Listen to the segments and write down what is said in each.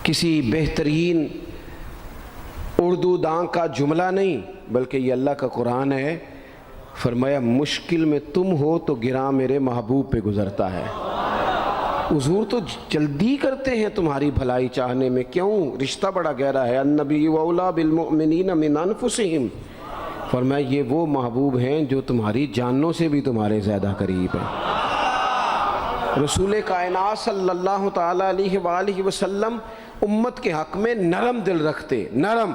کسی بہترین اردو داں کا جملہ نہیں بلکہ یہ اللہ کا قرآن ہے۔ فرمایا مشکل میں تم ہو تو گراں میرے محبوب پہ گزرتا ہے۔ حضور تو جلدی کرتے ہیں تمہاری بھلائی چاہنے میں، کیوں؟ رشتہ بڑا گہرا ہے۔ النبی اولیٰ بالمؤمنین من انفسہم، فرمایا یہ وہ محبوب ہیں جو تمہاری جانوں سے بھی تمہارے زیادہ قریب ہیں۔ رسول کائنات صلی اللہ تعالیٰ علیہ وآلہ وسلم امت کے حق میں نرم دل رکھتے، نرم۔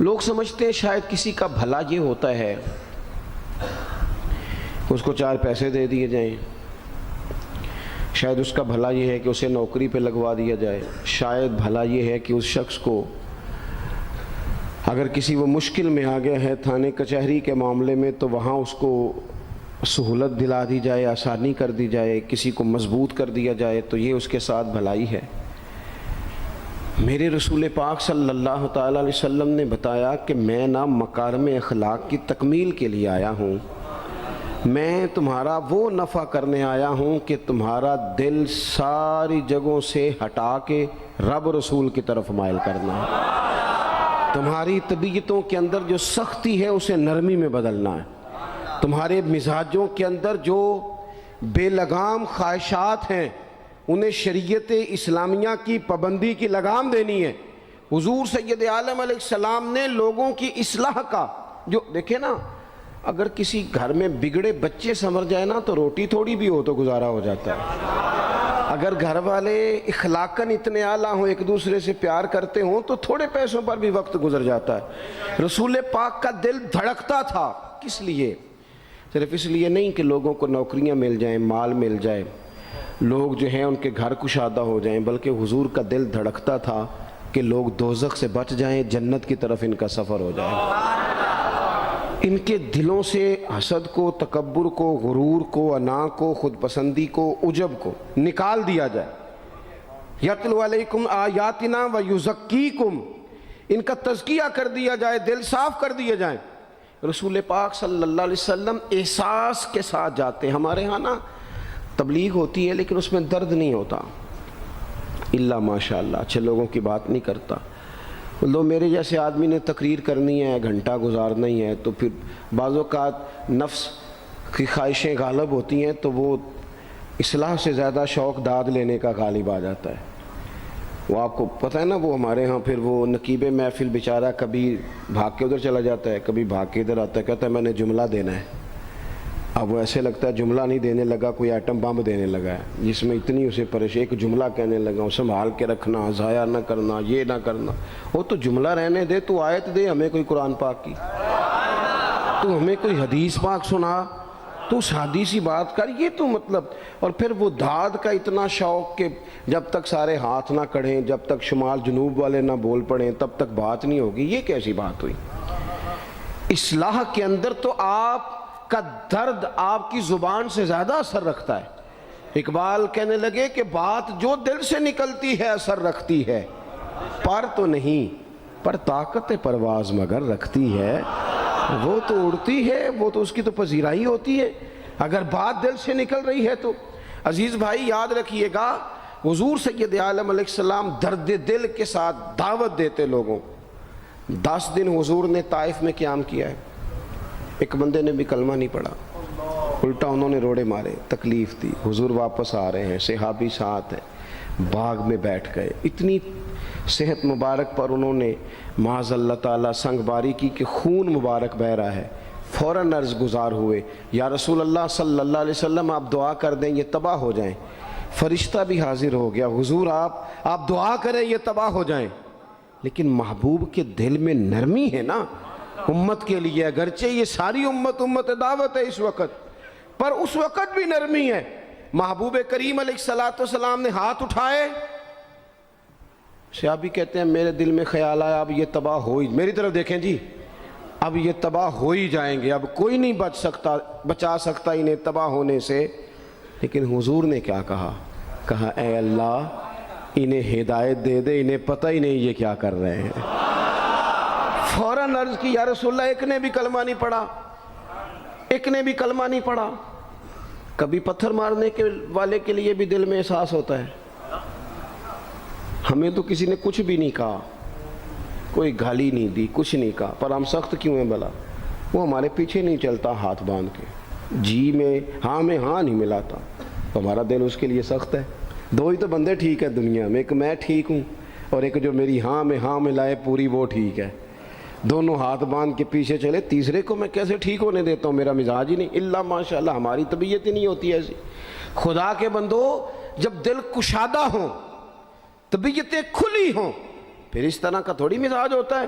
لوگ سمجھتے ہیں شاید کسی کا بھلا یہ ہوتا ہے کہ اس کو 4 پیسے دے دیے جائیں، شاید اس کا بھلا یہ ہے کہ اسے نوکری پہ لگوا دیا جائے، شاید بھلا یہ ہے کہ اس شخص کو اگر کسی وہ مشکل میں آ گیا ہے تھانے کچہری کے معاملے میں تو وہاں اس کو سہولت دلا دی جائے، آسانی کر دی جائے، کسی کو مضبوط کر دیا جائے، تو یہ اس کے ساتھ بھلائی ہے۔ میرے رسول پاک صلی اللہ تعالیٰ علیہ وسلم نے بتایا کہ میں نہ مکارم اخلاق کی تکمیل کے لیے آیا ہوں، میں تمہارا وہ نفع کرنے آیا ہوں کہ تمہارا دل ساری جگہوں سے ہٹا کے رب رسول کی طرف مائل کرنا ہے، تمہاری طبیعتوں کے اندر جو سختی ہے اسے نرمی میں بدلنا ہے، تمہارے مزاجوں کے اندر جو بے لگام خواہشات ہیں انہیں شریعت اسلامیہ کی پابندی کی لگام دینی ہے۔ حضور سید عالم علیہ السلام نے لوگوں کی اصلاح کا جو دیکھیں نا، اگر کسی گھر میں بگڑے بچے سنور جائے نا تو روٹی تھوڑی بھی ہو تو گزارا ہو جاتا ہے، اگر گھر والے اخلاقاً اتنے اعلیٰ ہوں، ایک دوسرے سے پیار کرتے ہوں تو تھوڑے پیسوں پر بھی وقت گزر جاتا ہے۔ رسول پاک کا دل دھڑکتا تھا، کس لیے؟ صرف اس لیے نہیں کہ لوگوں کو نوکریاں مل جائیں، مال مل جائے، لوگ جو ہیں ان کے گھر کشادہ ہو جائیں، بلکہ حضور کا دل دھڑکتا تھا کہ لوگ دوزخ سے بچ جائیں، جنت کی طرف ان کا سفر ہو جائے۔ ان کے دلوں سے حسد کو، تکبر کو، غرور کو، انا کو، خود پسندی کو، عجب کو نکال دیا جائے۔ یتلو علیکم آیاتنا ویزکیکم، ان کا تزکیہ کر دیا جائے، دل صاف کر دیے جائیں۔ رسول پاک صلی اللہ علیہ وسلم احساس کے ساتھ جاتے ہیں۔ ہمارے ہاں نا تبلیغ ہوتی ہے لیکن اس میں درد نہیں ہوتا، الا ماشاء اللہ، اچھے لوگوں کی بات نہیں کرتا۔ لو میرے جیسے آدمی نے تقریر کرنی ہے، گھنٹہ گزارنا ہی ہے، تو پھر بعض اوقات نفس کی خواہشیں غالب ہوتی ہیں تو وہ اصلاح سے زیادہ شوق داد لینے کا غالب آ جاتا ہے۔ وہ آپ کو پتہ ہے نا، وہ ہمارے ہاں پھر وہ نقیب محفل بیچارہ کبھی بھاگ کے ادھر چلا جاتا ہے، کبھی بھاگ کے ادھر آتا ہے، کہتا ہے میں نے جملہ دینا ہے۔ اب وہ ایسے لگتا ہے جملہ نہیں دینے لگا، کوئی ایٹم بم دینے لگا ہے، جس میں اتنی اسے پریشانی، ایک جملہ کہنے لگا ہوں، سنبھال کے رکھنا، ضائع نہ کرنا، یہ نہ کرنا۔ وہ تو جملہ رہنے دے، تو آیت دے ہمیں کوئی قرآن پاک کی، تو ہمیں کوئی حدیث پاک سنا، تو اس حدیثی بات کر، یہ تو مطلب۔ اور پھر وہ داد کا اتنا شوق کہ جب تک سارے ہاتھ نہ کڑھیں، جب تک شمال جنوب والے نہ بول پڑیں تب تک بات نہیں ہوگی۔ یہ کیسی بات ہوئی؟ اصلاح کے اندر تو آپ کا درد آپ کی زبان سے زیادہ اثر رکھتا ہے۔ اقبال کہنے لگے کہ بات جو دل سے نکلتی ہے اثر رکھتی ہے، پر تو نہیں، پر طاقت پرواز مگر رکھتی ہے۔ وہ تو اڑتی ہے، وہ تو اس کی تو پذیرائی ہوتی ہے، اگر بات دل سے نکل رہی ہے تو۔ عزیز بھائی یاد رکھیے گا، حضور سید عالم علیہ السلام درد دل کے ساتھ دعوت دیتے لوگوں۔ 10 دن حضور نے طائف میں قیام کیا ہے، ایک بندے نے بھی کلمہ نہیں پڑھا، الٹا انہوں نے روڑے مارے، تکلیف دی۔ حضور واپس آ رہے ہیں، صحابی ساتھ ہیں، باغ میں بیٹھ گئے، اتنی صحت مبارک پر انہوں نے معاذ اللہ تعالیٰ سنگ باری کی کہ خون مبارک بہہ رہا ہے۔ فوراً عرض گزار ہوئے، یا رسول اللہ صلی اللہ علیہ وسلم آپ دعا کر دیں یہ تباہ ہو جائیں۔ فرشتہ بھی حاضر ہو گیا، حضور آپ دعا کریں یہ تباہ ہو جائیں۔ لیکن محبوب کے دل میں نرمی ہے نا امت کے لیے، اگرچہ یہ ساری امت دعوت ہے اس وقت، پر اس وقت بھی نرمی ہے۔ محبوب کریم علیہ السلام نے ہاتھ اٹھائے، صحابی کہتے ہیں میرے دل میں خیال آیا اب یہ تباہ ہو ہی، میری طرف دیکھیں جی، اب یہ تباہ ہو ہی جائیں گے، اب کوئی نہیں بچا سکتا انہیں تباہ ہونے سے۔ لیکن حضور نے کیا کہا اے اللہ انہیں ہدایت دے دے، انہیں پتہ ہی نہیں یہ کیا کر رہے ہیں۔ فوراً عرض کی یا رسول اللہ ایک نے بھی کلمہ نہیں پڑھا، ایک نے بھی کلمہ نہیں پڑھا۔ کبھی پتھر مارنے والے کے لیے بھی دل میں احساس ہوتا ہے، ہمیں تو کسی نے کچھ بھی نہیں کہا, کوئی گالی نہیں دی, کچھ نہیں کہا, پر ہم سخت کیوں ہیں بھلا؟ وہ ہمارے پیچھے نہیں چلتا ہاتھ باندھ کے, جی میں ہاں نہیں ملاتا, تو ہمارا دل اس کے لیے سخت ہے. دو ہی تو بندے ٹھیک ہے دنیا میں, ایک میں ٹھیک ہوں اور ایک جو میری ہاں میں ہاں ملائے پوری وہ ٹھیک ہے. دونوں ہاتھ باندھ کے پیچھے چلے, تیسرے کو میں کیسے ٹھیک ہونے دیتا ہوں؟ میرا مزاج ہی نہیں. اللہ ماشاء اللہ ہماری طبیعت ہی نہیں ہوتی ایسی. خدا کے بندو, جب دل کشادہ ہوں, طبیعتیں کھلی ہوں, پھر اس طرح کا تھوڑی مزاج ہوتا ہے.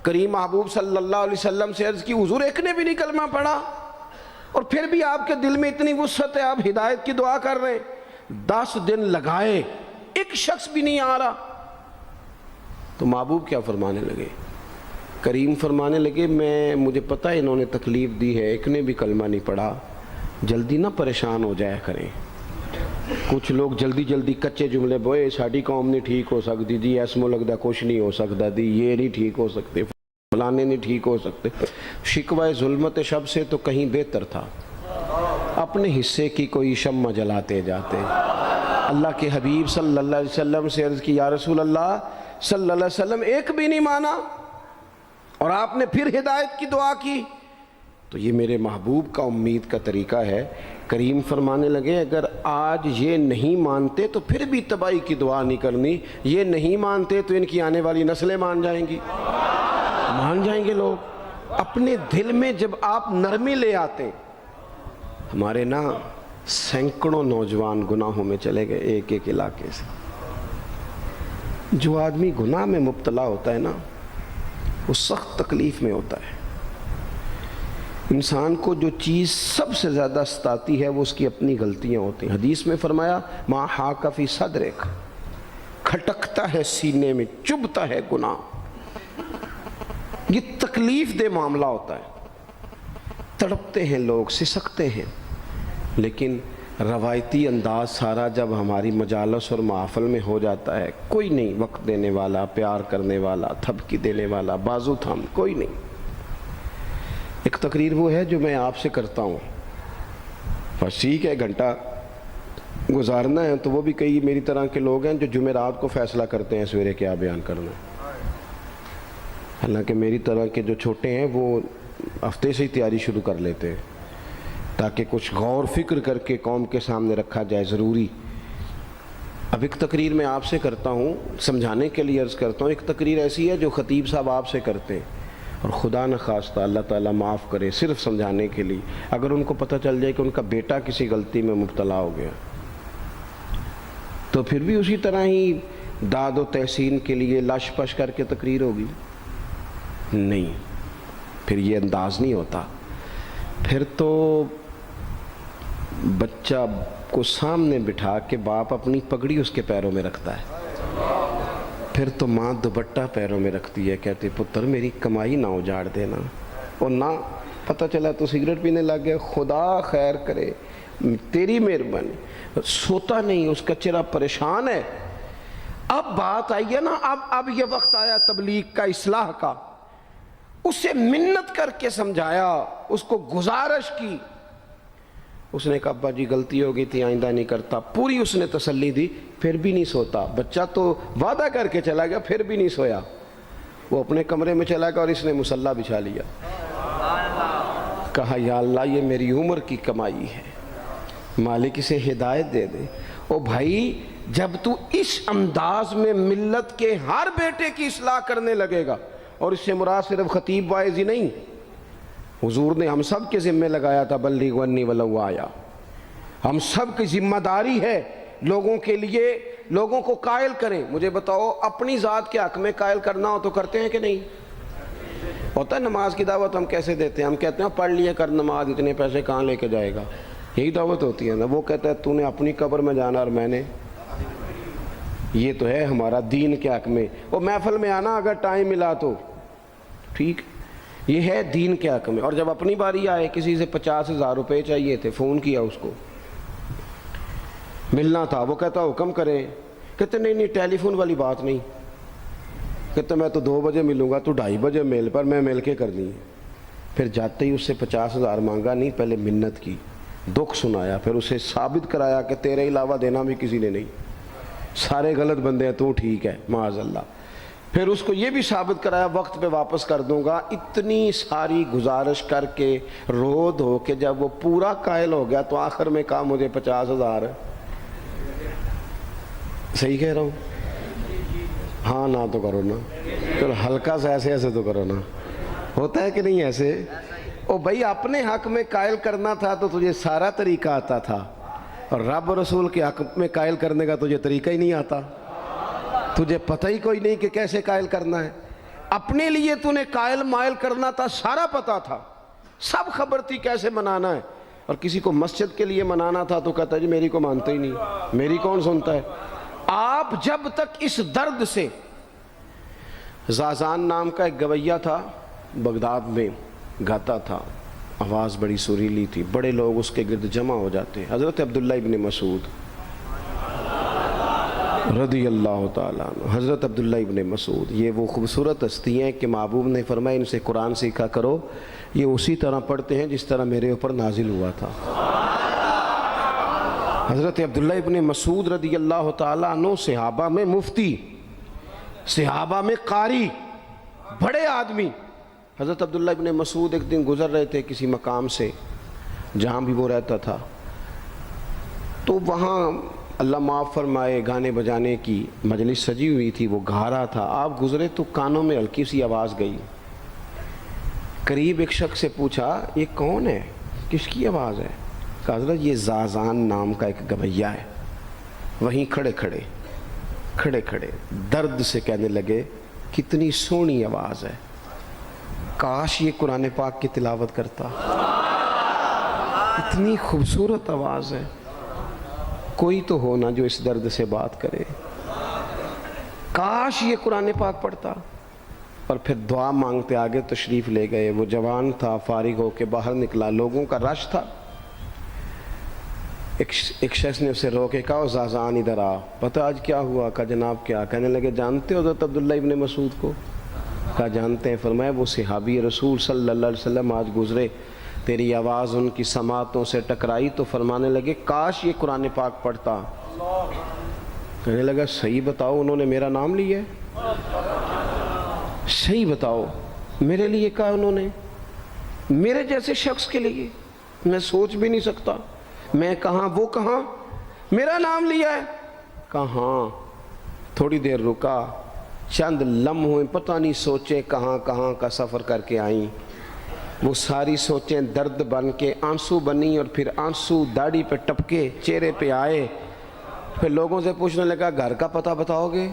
کریم محبوب صلی اللہ علیہ وسلم سے عرض کی, حضور ایک نے بھی نہیں کلمہ پڑھا اور پھر بھی آپ کے دل میں اتنی وسعت ہے, آپ ہدایت کی دعا کر رہے ہیں. 10 دن لگائے, ایک شخص بھی نہیں آ رہا. تو محبوب کیا فرمانے لگے؟ کریم فرمانے لگے, مجھے پتہ ہے انہوں نے تکلیف دی ہے, ایک نے بھی کلمہ نہیں پڑھا, جلدی نہ پریشان ہو جایا کریں. کچھ لوگ جلدی کچے جملے بوئے, ساڑی قوم نہیں ٹھیک ہو سکتی جی, ایسمو لگتا کچھ نہیں ہو سکتا دی, یہ نہیں ٹھیک ہو سکتے, فلانے نہیں ٹھیک ہو سکتے. شکوہ ظلمت شب سے تو کہیں بہتر تھا, اپنے حصے کی کوئی شمع جلاتے جاتے. اللہ کے حبیب صلی اللہ علیہ وسلم سے عرض کی, یا رسول اللہ صلی اللہ علیہ وسلم ایک بھی نہیں مانا اور آپ نے پھر ہدایت کی دعا کی. تو یہ میرے محبوب کا امید کا طریقہ ہے. کریم فرمانے لگے, اگر آج یہ نہیں مانتے تو پھر بھی تباہی کی دعا نہیں کرنی, یہ نہیں مانتے تو ان کی آنے والی نسلیں مان جائیں گی, مان جائیں گے لوگ. اپنے دل میں جب آپ نرمی لے آتے, ہمارے نا سینکڑوں نوجوان گناہوں میں چلے گئے ایک ایک علاقے سے. جو آدمی گناہ میں مبتلا ہوتا ہے نا, وہ سخت تکلیف میں ہوتا ہے. انسان کو جو چیز سب سے زیادہ ستاتی ہے وہ اس کی اپنی غلطیاں ہوتی ہیں. حدیث میں فرمایا, ما حاک فی صدرک, کھٹکتا ہے سینے میں, چبھتا ہے گناہ. یہ تکلیف دہ معاملہ ہوتا ہے, تڑپتے ہیں لوگ, سسکتے ہیں. لیکن روایتی انداز سارا جب ہماری مجالس اور محافل میں ہو جاتا ہے, کوئی نہیں وقت دینے والا, پیار کرنے والا, تھپکی دینے والا, بازو تھام, کوئی نہیں. ایک تقریر وہ ہے جو میں آپ سے کرتا ہوں, بس ٹھیک ہے گھنٹہ گزارنا ہے, تو وہ بھی کئی میری طرح کے لوگ ہیں جو جمعرات کو فیصلہ کرتے ہیں سویرے کیا بیان کرنا ہے. حالانکہ میری طرح کے جو چھوٹے ہیں وہ ہفتے سے ہی تیاری شروع کر لیتے ہیں تاکہ کچھ غور فکر کر کے قوم کے سامنے رکھا جائے, ضروری. اب ایک تقریر میں آپ سے کرتا ہوں, سمجھانے کے لیے عرض کرتا ہوں. ایک تقریر ایسی ہے جو خطیب صاحب آپ سے کرتے ہیں, اور خدا نہ خواستہ اللہ تعالیٰ معاف کرے, صرف سمجھانے کے لیے, اگر ان کو پتہ چل جائے کہ ان کا بیٹا کسی غلطی میں مبتلا ہو گیا, تو پھر بھی اسی طرح ہی داد و تحسین کے لیے لش پش کر کے تقریر ہوگی؟ نہیں, پھر یہ انداز نہیں ہوتا. پھر تو بچہ کو سامنے بٹھا کے باپ اپنی پگڑی اس کے پیروں میں رکھتا ہے, پھر تو ماں دوپٹہ پیروں میں رکھتی ہے, کہتے پتر میری کمائی نہ اجاڑ دینا, اور نہ پتہ چلا تو سگریٹ پینے لگ گیا, خدا خیر کرے, تیری مہربانی. سوتا نہیں, اس کا چہرہ پریشان ہے. اب بات آئی ہے نا, اب یہ وقت آیا تبلیغ کا, اصلاح کا. اسے منت کر کے سمجھایا, اس کو گزارش کی. اس نے کہا ابا جی غلطی ہو گئی تھی, آئندہ نہیں کرتا. پوری اس نے تسلی دی, پھر بھی نہیں سوتا. بچہ تو وعدہ کر کے چلا گیا, پھر بھی نہیں سویا. وہ اپنے کمرے میں چلا گیا اور اس نے مصلی بچھا لیا. کہا یا اللہ یہ میری عمر کی کمائی ہے, مالک اسے ہدایت دے دے. او بھائی, جب تو اس انداز میں ملت کے ہر بیٹے کی اصلاح کرنے لگے گا, اور اس سے مراد صرف خطیب واعظ ہی نہیں, حضور نے ہم سب کے ذمہ لگایا تھا بلغ عنی ولو آیا. ہم سب کی ذمہ داری ہے لوگوں کے لیے, لوگوں کو قائل کریں. مجھے بتاؤ, اپنی ذات کے حق میں قائل کرنا ہو تو کرتے ہیں کہ نہیں؟ ہوتا ہے نماز کی دعوت ہم کیسے دیتے ہیں؟ ہم کہتے ہیں پڑھ لیے کر نماز, اتنے پیسے کہاں لے کے جائے گا, یہی دعوت ہوتی ہے نا. وہ کہتا ہے تو نے اپنی قبر میں جانا اور میں نے, یہ تو ہے ہمارا دین کے حق میں. وہ محفل میں آنا اگر ٹائم ملا تو ٹھیک, یہ ہے دین کے حق میں. اور جب اپنی باری آئے, کسی سے 50,000 روپے چاہیے تھے, فون کیا اس کو, ملنا تھا, وہ کہتا حکم کریں. کہتے نہیں ٹیلی فون والی بات نہیں. کہتے میں تو 2 بجے ملوں گا, تو 2:30 بجے مل, پر میں مل کے کر دی. پھر جاتے ہی اس سے 50,000 مانگا نہیں, پہلے منت کی, دکھ سنایا, پھر اسے ثابت کرایا کہ تیرے علاوہ دینا بھی کسی نے نہیں. سارے غلط بندے ہیں، تو ٹھیک ہے معاذ اللہ۔ پھر اس کو یہ بھی ثابت کرایا وقت پہ واپس کر دوں گا۔ اتنی ساری گزارش کر کے رو دھو کے جب وہ پورا قائل ہو گیا تو آخر میں کہا مجھے 50,000 صحیح کہہ رہا ہوں؟ ہاں نہ تو کرو نا، چلو ہلکا سا ایسے ایسے تو کرو نا، ہوتا ہے کہ نہیں ایسے؟ او بھائی اپنے حق میں قائل کرنا تھا تو تجھے سارا طریقہ آتا تھا، اور رب رسول کے حق میں قائل کرنے کا تجھے طریقہ ہی نہیں آتا، تجھے پتہ ہی کوئی نہیں کہ کیسے قائل کرنا ہے۔ اپنے لیے تو نے قائل مائل کرنا تھا، سارا پتہ تھا، سب خبر تھی کیسے منانا ہے، اور کسی کو مسجد کے لیے منانا تھا تو کہتا جی میری کو مانتے ہی نہیں، میری کون سنتا ہے۔ آپ جب تک اس درد سے، زازان نام کا ایک گویہ تھا بغداد میں، گاتا تھا، آواز بڑی سریلی تھی، بڑے لوگ اس کے گرد جمع ہو جاتے، حضرت عبداللہ ابن مسعود رضی اللہ تعالیٰ عنہ، حضرت عبداللہ ابن مسعود، یہ وہ خوبصورت ہستی ہیں کہ محبوب نے فرمایا ان سے قرآن سیکھا کرو، یہ اسی طرح پڑھتے ہیں جس طرح میرے اوپر نازل ہوا تھا۔ حضرت عبداللہ ابن مسعود رضی اللہ تعالیٰ عنہ صحابہ میں مفتی، صحابہ میں قاری، بڑے آدمی۔ حضرت عبداللہ ابن مسعود ایک دن گزر رہے تھے کسی مقام سے جہاں بھی وہ رہتا تھا، تو وہاں اللہ معاف فرمائے گانے بجانے کی مجلس سجی ہوئی تھی، وہ گا رہا تھا، آپ گزرے تو کانوں میں ہلکی سی آواز گئی، قریب ایک شخص سے پوچھا یہ کون ہے، کس کی آواز ہے؟ کہا حضرت یہ زازان نام کا ایک گویہ ہے۔ وہیں کھڑے کھڑے درد سے کہنے لگے کتنی سونی آواز ہے، کاش یہ قرآن پاک کی تلاوت کرتا، اتنی خوبصورت آواز ہے، کوئی تو ہو نا جو اس درد سے بات کرے، کاش یہ قرآن پاک پڑھتا۔ اور پھر دعا مانگتے آگے تشریف لے گئے۔ وہ جوان تھا، فارغ ہو کے باہر نکلا، لوگوں کا رش تھا، ایک شخص نے اسے روکے، کہا زازان ادھر آ، پتہ آج کیا ہوا؟ کہا جناب کیا؟ کہنے لگے جانتے ہو حضرت عبداللہ ابن مسعود کو؟ کہا جانتے ہیں۔ فرمایا وہ صحابی رسول صلی اللہ علیہ وسلم آج گزرے، تیری آواز ان کی سماعتوں سے ٹکرائی تو فرمانے لگے کاش یہ قرآن پاک پڑھتا۔ کہنے لگا صحیح بتاؤ انہوں نے میرا نام لیا ہے؟ صحیح بتاؤ میرے لیے کہا انہوں نے؟ میرے جیسے شخص کے لیے میں سوچ بھی نہیں سکتا، میں کہاں وہ کہاں، میرا نام لیا ہے؟ کہاں؟ تھوڑی دیر رکا، چند لمحوں پتہ نہیں سوچے کہاں کہاں کا سفر کر کے آئیں، وہ ساری سوچیں درد بن کے آنسو بنی، اور پھر آنسو داڑھی پہ ٹپکے چہرے پہ آئے۔ پھر لوگوں سے پوچھنے لگا گھر کا پتہ بتاؤ گے؟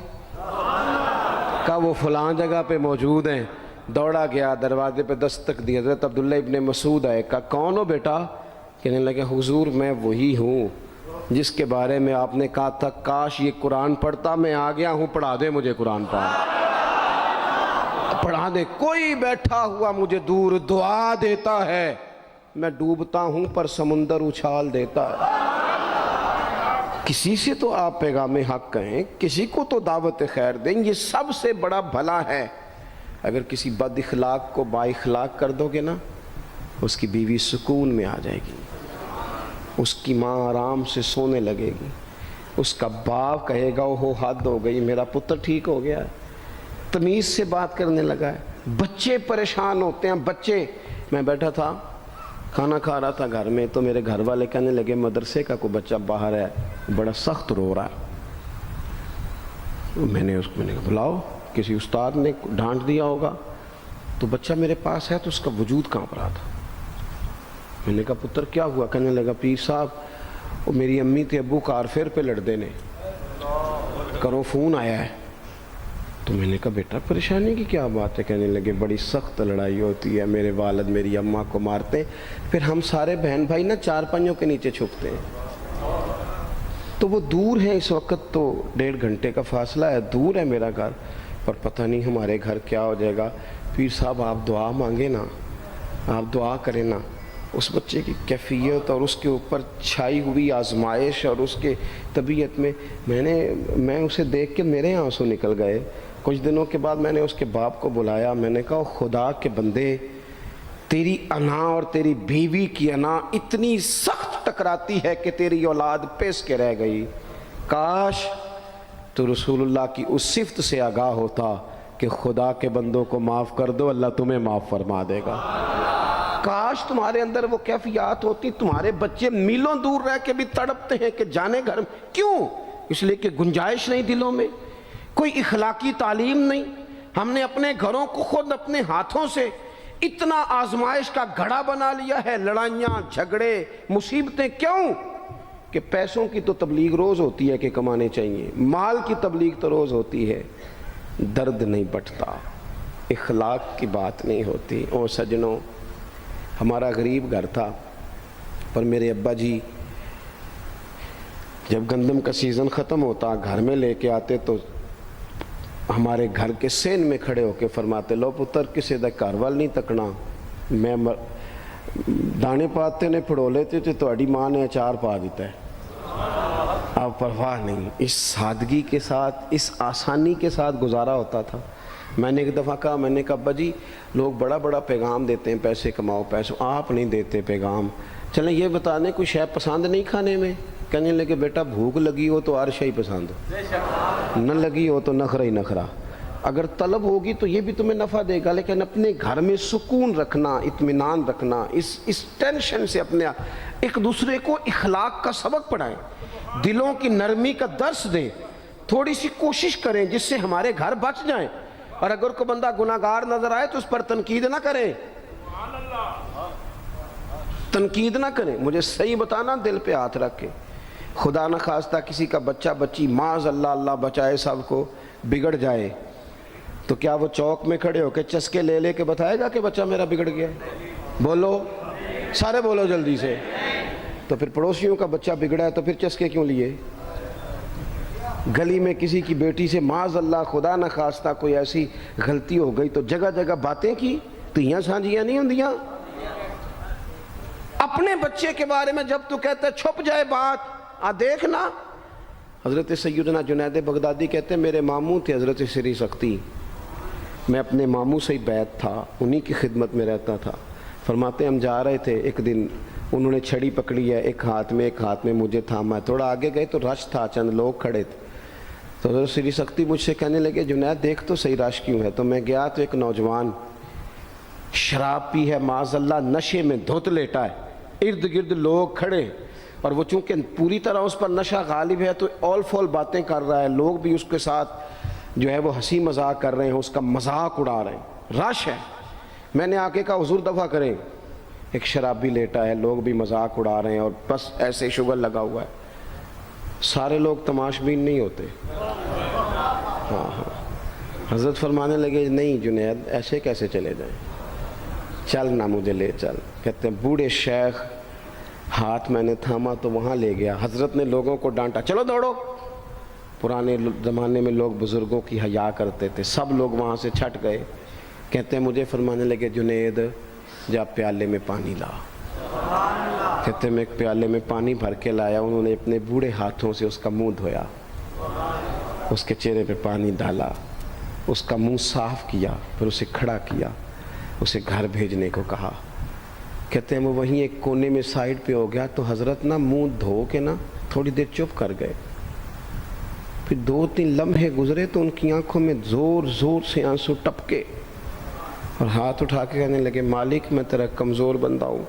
کہا وہ فلاں جگہ پہ موجود ہیں۔ دوڑا گیا، دروازے پہ دستک دی، حضرت عبداللہ ابن مسعود آئے، کہا کون ہو بیٹا؟ کہنے لگے حضور میں وہی ہوں جس کے بارے میں آپ نے کہا تھا کاش یہ قرآن پڑھتا، میں آ گیا ہوں، پڑھا دے مجھے قرآن پاک، پڑھا دے۔ کوئی بیٹھا ہوا مجھے دور دعا دیتا ہے، میں ڈوبتا ہوں پر سمندر اچھال دیتا ہے۔ کسی سے تو آپ پیغام حق کہیں، کسی کو تو دعوت خیر دیں، یہ سب سے بڑا بھلا ہے۔ اگر کسی بد اخلاق کو با اخلاق کر دو گے نا، اس کی بیوی سکون میں آ جائے گی، اس کی ماں آرام سے سونے لگے گی، اس کا باپ کہے گا وہ حد ہو گئی، میرا پتر ٹھیک ہو گیا ہے، تمیز سے بات کرنے لگا ہے۔ بچے پریشان ہوتے ہیں، بچے، میں بیٹھا تھا کھانا کھا رہا تھا گھر میں، تو میرے گھر والے کہنے لگے مدرسے کا کوئی بچہ باہر ہے، بڑا سخت رو رہا ہے۔ میں نے کہا بلاؤ، کسی استاد نے ڈانٹ دیا ہوگا، تو بچہ میرے پاس ہے تو اس کا وجود کانپ رہا تھا۔ میں نے کہا پتر کیا ہوا؟ کہنے لگا پیر صاحب وہ میری امی تھے ابو کارفیر پہ لڑ دینے، کرو فون آیا ہے۔ تو میں نے کہا بیٹا پریشانی کی کیا بات ہے؟ کہنے لگے بڑی سخت لڑائی ہوتی ہے، میرے والد میری اماں کو مارتے، پھر ہم سارے بہن بھائی نا چارپائیوں کے نیچے چھپتے ہیں، تو وہ دور ہے، اس وقت تو 1.5 گھنٹے کا فاصلہ ہے، دور ہے میرا گھر، پر پتہ نہیں ہمارے گھر کیا ہو جائے گا۔ پیر صاحب آپ دعا مانگے نا، آپ دعا کریں نا، اس بچے کی کیفیت اور اس کے اوپر چھائی ہوئی آزمائش اور اس کے طبیعت میں میں اسے دیکھ کے میرے آنسو نکل گئے۔ کچھ دنوں کے بعد میں نے اس کے باپ کو بلایا، میں نے کہا خدا کے بندے، تیری انا اور تیری بیوی کی انا اتنی سخت ٹکراتی ہے کہ تیری اولاد پیس کے رہ گئی، کاش تو رسول اللہ کی اس صفت سے آگاہ ہوتا کہ خدا کے بندوں کو معاف کر دو، اللہ تمہیں معاف فرما دے گا۔ کاش تمہارے اندر وہ کیفیات ہوتی، تمہارے بچے میلوں دور رہ کے بھی تڑپتے ہیں کہ جانے گھر میں، کیوں؟ اس لیے کہ گنجائش نہیں دلوں میں، کوئی اخلاقی تعلیم نہیں۔ ہم نے اپنے گھروں کو خود اپنے ہاتھوں سے اتنا آزمائش کا گھڑا بنا لیا ہے، لڑائیاں، جھگڑے، مصیبتیں، کیوں؟ کہ پیسوں کی تو تبلیغ روز ہوتی ہے کہ کمانے چاہیے، مال کی تبلیغ تو روز ہوتی ہے، درد نہیں بٹتا، اخلاق کی بات نہیں ہوتی۔ او سجنوں، ہمارا غریب گھر تھا، پر میرے ابا جی جب گندم کا سیزن ختم ہوتا گھر میں لے کے آتے تو ہمارے گھر کے سین میں کھڑے ہو کے فرماتے، لو پتر کسی دا گھر وال نہیں تکنا، میں دانے پاتے نے پھڑو لیتے تو تہاڈی ماں نے اچار پا دیتا ہے، آپ پرواہ نہیں۔ اس سادگی کے ساتھ، اس آسانی کے ساتھ گزارا ہوتا تھا۔ میں نے ایک دفعہ کہا، میں نے کہا ابا جی لوگ بڑا بڑا پیغام دیتے ہیں، پیسے کماؤ پیسے، آپ نہیں دیتے پیغام، چلیں یہ بتا دیں کوئی شے پسند نہیں کھانے میں؟ کہنے لگے بیٹا بھوک لگی ہو تو ہر شے پسند ہو، نہ لگی ہو تو نخرہ ہی نخرہ، اگر طلب ہوگی تو یہ بھی تمہیں نفع دے گا، لیکن اپنے گھر میں سکون رکھنا، اطمینان رکھنا، اس ٹینشن سے اپنے ایک دوسرے کو اخلاق کا سبق پڑھائیں، دلوں کی نرمی کا درس دیں، تھوڑی سی کوشش کریں جس سے ہمارے گھر بچ جائیں، اور اگر کوئی بندہ گناہگار نظر آئے تو اس پر تنقید نہ کریں، تنقید نہ کریں، مجھے صحیح بتانا، دل پہ ہاتھ رکھ کے۔ خدا نہ خواستہ کسی کا بچہ بچی معاذ اللہ، اللہ بچائے سب کو، بگڑ جائے تو کیا وہ چوک میں کھڑے ہو کے چسکے لے لے کے بتائے گا کہ بچہ میرا بگڑ گیا؟ بولو سارے، بولو جلدی سے۔ تو پھر پڑوسیوں کا بچہ بگڑا ہے تو پھر چسکے کیوں لیے؟ گلی میں کسی کی بیٹی سے معاذ اللہ خدا نہ خواستہ کوئی ایسی غلطی ہو گئی تو جگہ جگہ باتیں کی، تیاں سانجیاں نہیں ہوندیاں؟ اپنے بچے کے بارے میں جب تو کہتا ہے چھپ جائے بات، دیکھنا۔ حضرت سیدنا جنید بغدادی کہتے ہیں میرے ماموں تھے حضرت سری سختی، میں اپنے ماموں سے ہی بیعت تھا، انہی کی خدمت میں رہتا تھا۔ فرماتے ہیں ہم جا رہے تھے، ایک دن انہوں نے چھڑی پکڑی ہے، ایک ہاتھ میں مجھے تھاما، تھوڑا آگے گئے تو رش تھا، چند لوگ کھڑے تھے، تو حضرت سری سختی مجھ سے کہنے لگے جنید دیکھ تو صحیح رش کیوں ہے؟ تو میں گیا تو ایک نوجوان شراب پی ہے، معاذ اللہ نشے میں دھت لیٹا ہے، ارد گرد لوگ کھڑے، اور وہ چونکہ پوری طرح اس پر نشہ غالب ہے تو اول فول باتیں کر رہا ہے، لوگ بھی اس کے ساتھ جو ہے وہ ہنسی مذاق کر رہے ہیں، اس کا مذاق اڑا رہے ہیں، رش ہے۔ میں نے آ کے کہا حضور دفع کریں، ایک شرابی لیٹا ہے، لوگ بھی مذاق اڑا رہے ہیں اور بس ایسے شغل لگا ہوا ہے۔ سارے لوگ تماش بین نہیں ہوتے، ہاں۔ حضرت فرمانے لگے نہیں جنید ایسے کیسے چلے جائیں، چل نہ مجھے لے چل۔ کہتے ہیں بوڑھے شیخ، ہاتھ میں نے تھاما تو وہاں لے گیا، حضرت نے لوگوں کو ڈانٹا چلو دوڑو۔ پرانے زمانے میں لوگ بزرگوں کی حیا کرتے تھے، سب لوگ وہاں سے چھٹ گئے۔ کہتے ہیں مجھے فرمانے لگے جنید جا پیالے میں پانی لا۔ کہتے ہیں میں ایک پیالے میں پانی بھر کے لایا، انہوں نے اپنے بوڑھے ہاتھوں سے اس کا منہ دھویا، اس کے چہرے پہ پانی ڈالا، اس کا منہ صاف کیا، پھر اسے کھڑا کیا، اسے گھر بھیجنے کو کہا۔ کہتے ہیں وہ وہیں ایک کونے میں سائیڈ پہ ہو گیا تو حضرت نا منہ دھو کے نا تھوڑی دیر چپ کر گئے، پھر 2-3 لمحے گزرے تو ان کی آنکھوں میں زور زور سے آنسو ٹپکے اور ہاتھ اٹھا کے کہنے لگے مالک میں تیرا کمزور بندہ ہوں،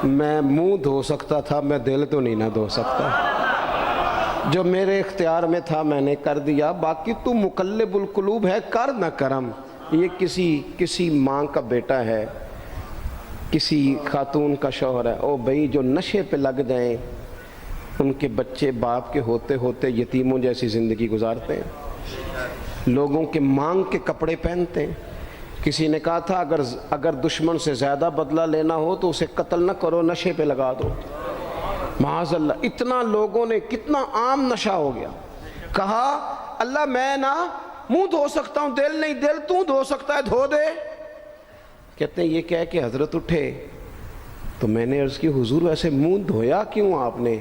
میں منہ دھو سکتا تھا، میں دل تو نہیں نہ دھو سکتا، جو میرے اختیار میں تھا میں نے کر دیا، باقی تو مقلب القلوب ہے، کر نہ کرم۔ یہ کسی ماں کا بیٹا ہے، کسی خاتون کا شوہر ہے، او بھائی جو نشے پہ لگ جائیں ان کے بچے باپ کے ہوتے ہوتے یتیموں جیسی زندگی گزارتے ہیں، لوگوں کے مانگ کے کپڑے پہنتے ہیں۔ کسی نے کہا تھا اگر دشمن سے زیادہ بدلہ لینا ہو تو اسے قتل نہ کرو، نشے پہ لگا دو۔ معاذ اللہ، اتنا لوگوں نے، کتنا عام نشہ ہو گیا۔ کہا اللہ میں نا منہ دھو سکتا ہوں، دل نہیں، دل تو دھو سکتا ہے، دھو دے۔ کہتے ہیں یہ کہہ کہ حضرت اٹھے تو میں نے عرض کی حضور ویسے منہ دھویا کیوں آپ نے؟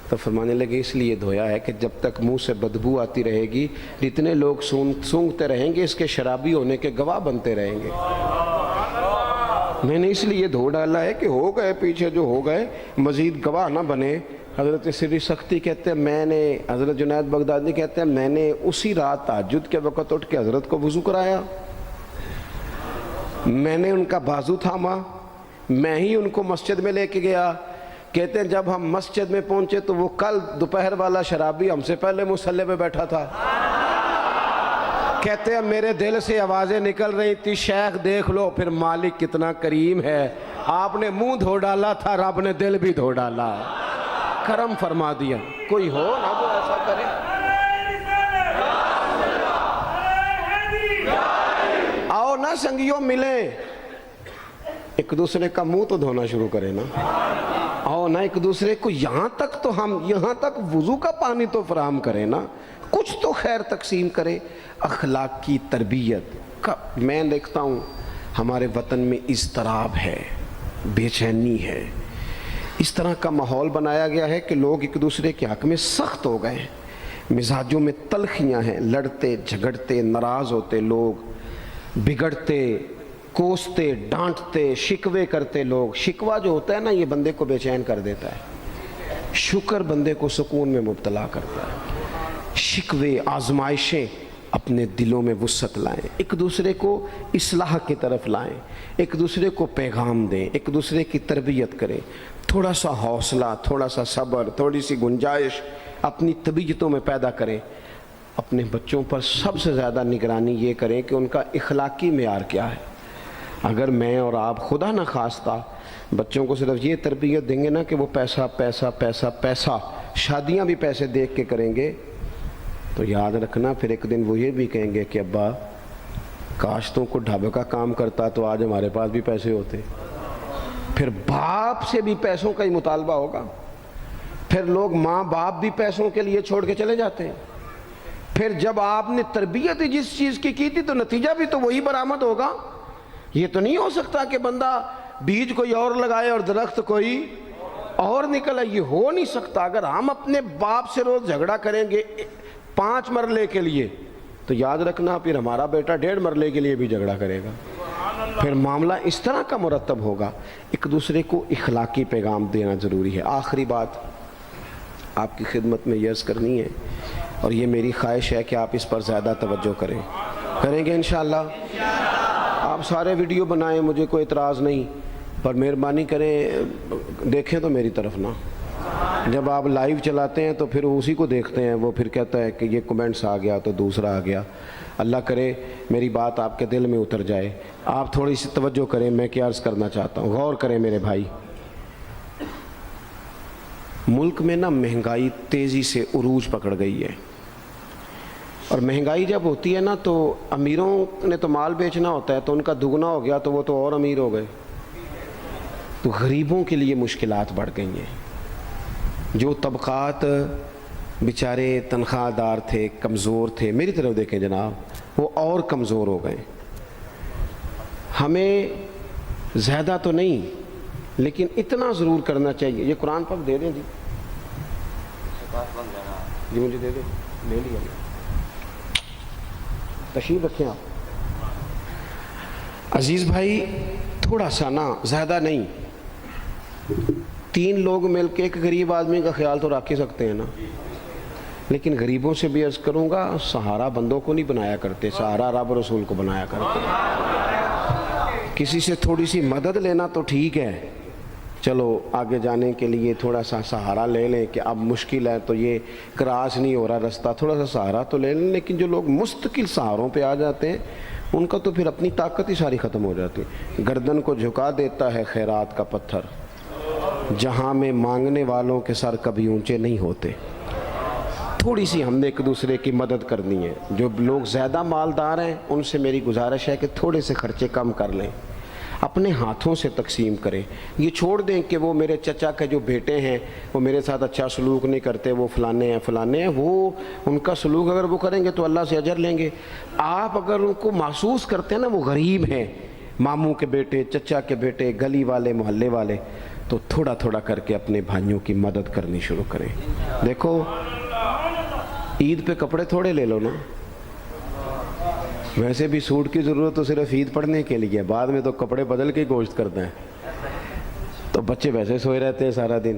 تو فرمانے لگے اس لیے دھویا ہے کہ جب تک منہ سے بدبو آتی رہے گی جتنے لوگ سونگتے رہیں گے اس کے شرابی ہونے کے گواہ بنتے رہیں گے۔ میں نے اس لیے دھو ڈالا ہے کہ ہو گئے پیچھے جو ہو گئے، مزید گواہ نہ بنے، حضرت سری سختی کہتے ہیں میں نے، حضرت جنید بغدادی کہتے ہیں میں نے اسی رات تہجد کے وقت اٹھ کے حضرت کو وضو کرایا، میں نے ان کا بازو تھاما، میں ہی ان کو مسجد میں لے کے گیا۔ کہتے ہیں جب ہم مسجد میں پہنچے تو وہ کل دوپہر والا شرابی ہم سے پہلے مصلی پہ بیٹھا تھا۔ کہتے ہیں میرے دل سے آوازیں نکل رہی تھی، شیخ دیکھ لو پھر مالک کتنا کریم ہے، آپ نے منہ دھو ڈالا تھا، رب نے دل بھی دھو ڈالا، کرم فرما دیا۔ کوئی ہو نا جو ایسا کرے؟ آؤ نا سنگیوں ملیں، ایک دوسرے کا منہ تو دھونا شروع کرے نا، آؤ نا ایک دوسرے کو یہاں تک تو ہم یہاں تک وضو کا پانی تو فراہم کرے نا، کچھ تو خیر تقسیم کرے۔ اخلاق کی تربیت میں دیکھتا ہوں ہمارے وطن میں اضطراب ہے، بے چینی ہے، اس طرح کا ماحول بنایا گیا ہے کہ لوگ ایک دوسرے کے حق میں سخت ہو گئے ہیں، مزاجوں میں تلخیاں ہیں، لڑتے جھگڑتے ناراض ہوتے لوگ، بگڑتے کوستے ڈانٹتے شکوے کرتے لوگ۔ شکوہ جو ہوتا ہے نا یہ بندے کو بے چین کر دیتا ہے، شکر بندے کو سکون میں مبتلا کرتا ہے۔ شکوے آزمائشیں اپنے دلوں میں وسعت لائیں، ایک دوسرے کو اصلاح کی طرف لائیں، ایک دوسرے کو پیغام دیں، ایک دوسرے کی تربیت کریں، تھوڑا سا حوصلہ، تھوڑا سا صبر، تھوڑی سی گنجائش اپنی طبیعتوں میں پیدا کریں۔ اپنے بچوں پر سب سے زیادہ نگرانی یہ کریں کہ ان کا اخلاقی معیار کیا ہے۔ اگر میں اور آپ خدا نہ خواستہ بچوں کو صرف یہ تربیت دیں گے نا کہ وہ پیسہ پیسہ پیسہ پیسہ، شادیاں بھی پیسے دیکھ کے کریں گے، تو یاد رکھنا پھر ایک دن وہ یہ بھی کہیں گے کہ ابا کاش تم کو ڈھابے کا کام کرتا تو آج ہمارے پاس بھی پیسے ہوتے۔ پھر باپ سے بھی پیسوں کا ہی مطالبہ ہوگا، پھر لوگ ماں باپ بھی پیسوں کے لیے چھوڑ کے چلے جاتے ہیں۔ پھر جب آپ نے تربیت ہی جس چیز کی تھی تو نتیجہ بھی تو وہی برآمد ہوگا۔ یہ تو نہیں ہو سکتا کہ بندہ بیج کوئی اور لگائے اور درخت کوئی اور نکلے، یہ ہو نہیں سکتا۔ اگر ہم اپنے باپ سے روز جھگڑا کریں گے 5 مرلے کے لیے تو یاد رکھنا پھر ہمارا بیٹا 1.5 مرلے کے لیے بھی جھگڑا کرے گا، پھر معاملہ اس طرح کا مرتب ہوگا۔ ایک دوسرے کو اخلاقی پیغام دینا ضروری ہے۔ آخری بات آپ کی خدمت میں عرض کرنی ہے، اور یہ میری خواہش ہے کہ آپ اس پر زیادہ توجہ کریں گے انشاءاللہ۔ آپ سارے ویڈیو بنائیں، مجھے کوئی اعتراض نہیں، پر مہربانی کریں دیکھیں تو میری طرف نہ۔ جب آپ لائیو چلاتے ہیں تو پھر اسی کو دیکھتے ہیں، وہ پھر کہتا ہے کہ یہ کمنٹس آ گیا تو دوسرا آ گیا۔ اللہ کرے میری بات آپ کے دل میں اتر جائے، آپ تھوڑی سی توجہ کریں۔ میں کیا عرض کرنا چاہتا ہوں، غور کریں میرے بھائی۔ ملک میں نا مہنگائی تیزی سے عروج پکڑ گئی ہے، اور مہنگائی جب ہوتی ہے نا تو امیروں نے تو مال بیچنا ہوتا ہے تو ان کا دگنا ہو گیا تو وہ تو اور امیر ہو گئے، تو غریبوں کے لیے مشکلات بڑھ گئی ہیں۔ جو طبقات بیچارے تنخواہ دار تھے، کمزور تھے، میری طرف دیکھیں جناب، وہ اور کمزور ہو گئے۔ ہمیں زیادہ تو نہیں لیکن اتنا ضرور کرنا چاہیے۔ یہ قرآن پاک دے دیں جی مجھے دے دیں، لے لیا تشریف رکھیں آپ۔ عزیز بھائی تھوڑا سا نا، زیادہ نہیں، 3 لوگ مل کے ایک غریب آدمی کا خیال تو رکھ ہی سکتے ہیں نا، لیکن غریبوں سے بھی عرض کروں گا سہارا بندوں کو نہیں بنایا کرتے، سہارا رب رسول کو بنایا کرتے۔ کسی سے تھوڑی سی مدد لینا تو ٹھیک ہے، چلو آگے جانے کے لیے تھوڑا سا سہارا لے لیں کہ اب مشکل ہے تو یہ کراس نہیں ہو رہا رستہ، تھوڑا سا سہارا تو لے لیں۔ لیکن جو لوگ مستقل سہاروں پہ آ جاتے ہیں ان کا تو پھر اپنی طاقت ہی ساری ختم ہو جاتی ہے۔ گردن کو جھکا دیتا ہے خیرات کا پتھر، جہاں میں مانگنے والوں کے سر کبھی اونچے نہیں ہوتے۔ تھوڑی سی ہم نے ایک دوسرے کی مدد کرنی ہے۔ جو لوگ زیادہ مالدار ہیں ان سے میری گزارش ہے کہ تھوڑے سے خرچے کم کر لیں، اپنے ہاتھوں سے تقسیم کریں۔ یہ چھوڑ دیں کہ وہ میرے چچا کے جو بیٹے ہیں وہ میرے ساتھ اچھا سلوک نہیں کرتے، وہ فلانے ہیں، وہ ان کا سلوک اگر وہ کریں گے تو اللہ سے اجر لیں گے۔ آپ اگر ان کو محسوس کرتے ہیں نا وہ غریب ہیں، ماموں کے بیٹے، چچا کے بیٹے، گلی والے، محلے والے، تو تھوڑا تھوڑا کر کے اپنے بھائیوں کی مدد کرنی شروع کریں۔ دیکھو عید پہ کپڑے تھوڑے لے لو نا، ویسے بھی سوٹ کی ضرورت تو صرف عید پڑھنے کے لیے، بعد میں تو کپڑے بدل کے گوشت کرتے ہیں، تو بچے ویسے سوئے رہتے ہیں سارا دن،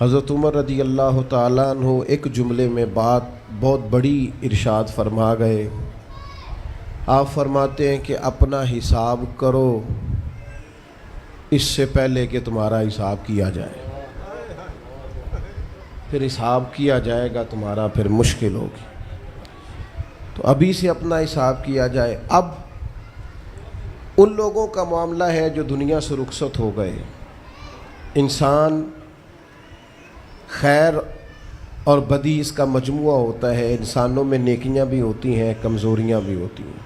حضرت عمر رضی اللہ تعالیٰ عنہ ایک جملے میں بات بہت بڑی ارشاد فرما گئے. آپ فرماتے ہیں کہ اپنا حساب کرو اس سے پہلے کہ تمہارا حساب کیا جائے. پھر حساب کیا جائے گا تمہارا پھر مشکل ہوگی. تو ابھی سے اپنا حساب کیا جائے. اب ان لوگوں کا معاملہ ہے جو دنیا سے رخصت ہو گئے. انسان خیر اور بدی اس کا مجموعہ ہوتا ہے. انسانوں میں نیکیاں بھی ہوتی ہیں, کمزوریاں بھی ہوتی ہیں.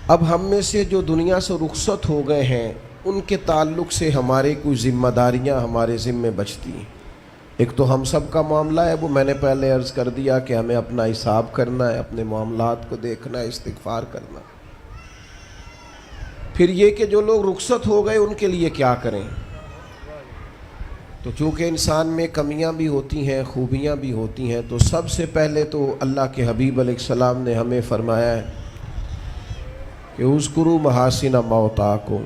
اب ہم میں سے جو دنیا سے رخصت ہو گئے ہیں ان کے تعلق سے ہمارے کچھ ذمہ داریاں ہمارے ذمے بچتی ہیں. ایک تو ہم سب کا معاملہ ہے, وہ میں نے پہلے عرض کر دیا کہ ہمیں اپنا حساب کرنا ہے, اپنے معاملات کو دیکھنا ہے, استغفار کرنا. پھر یہ کہ جو لوگ رخصت ہو گئے ان کے لیے کیا کریں. تو چونکہ انسان میں کمیاں بھی ہوتی ہیں, خوبیاں بھی ہوتی ہیں, تو سب سے پہلے تو اللہ کے حبیب علیہ السلام نے ہمیں فرمایا ہے کہ اذکروا محاسن موتاکم.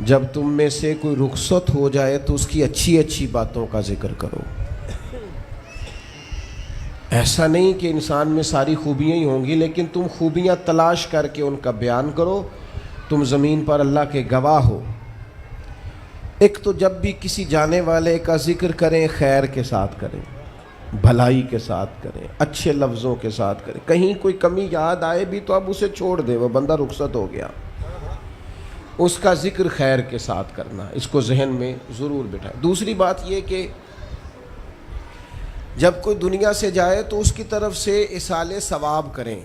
جب تم میں سے کوئی رخصت ہو جائے تو اس کی اچھی اچھی باتوں کا ذکر کرو. ایسا نہیں کہ انسان میں ساری خوبیاں ہی ہوں گی, لیکن تم خوبیاں تلاش کر کے ان کا بیان کرو. تم زمین پر اللہ کے گواہ ہو. ایک تو جب بھی کسی جانے والے کا ذکر کریں خیر کے ساتھ کریں, بھلائی کے ساتھ کریں, اچھے لفظوں کے ساتھ کریں. کہیں کوئی کمی یاد آئے بھی تو اب اسے چھوڑ دے, وہ بندہ رخصت ہو گیا. اس کا ذکر خیر کے ساتھ کرنا, اس کو ذہن میں ضرور بٹھائیں. دوسری بات یہ کہ جب کوئی دنیا سے جائے تو اس کی طرف سے ایصال ثواب کریں,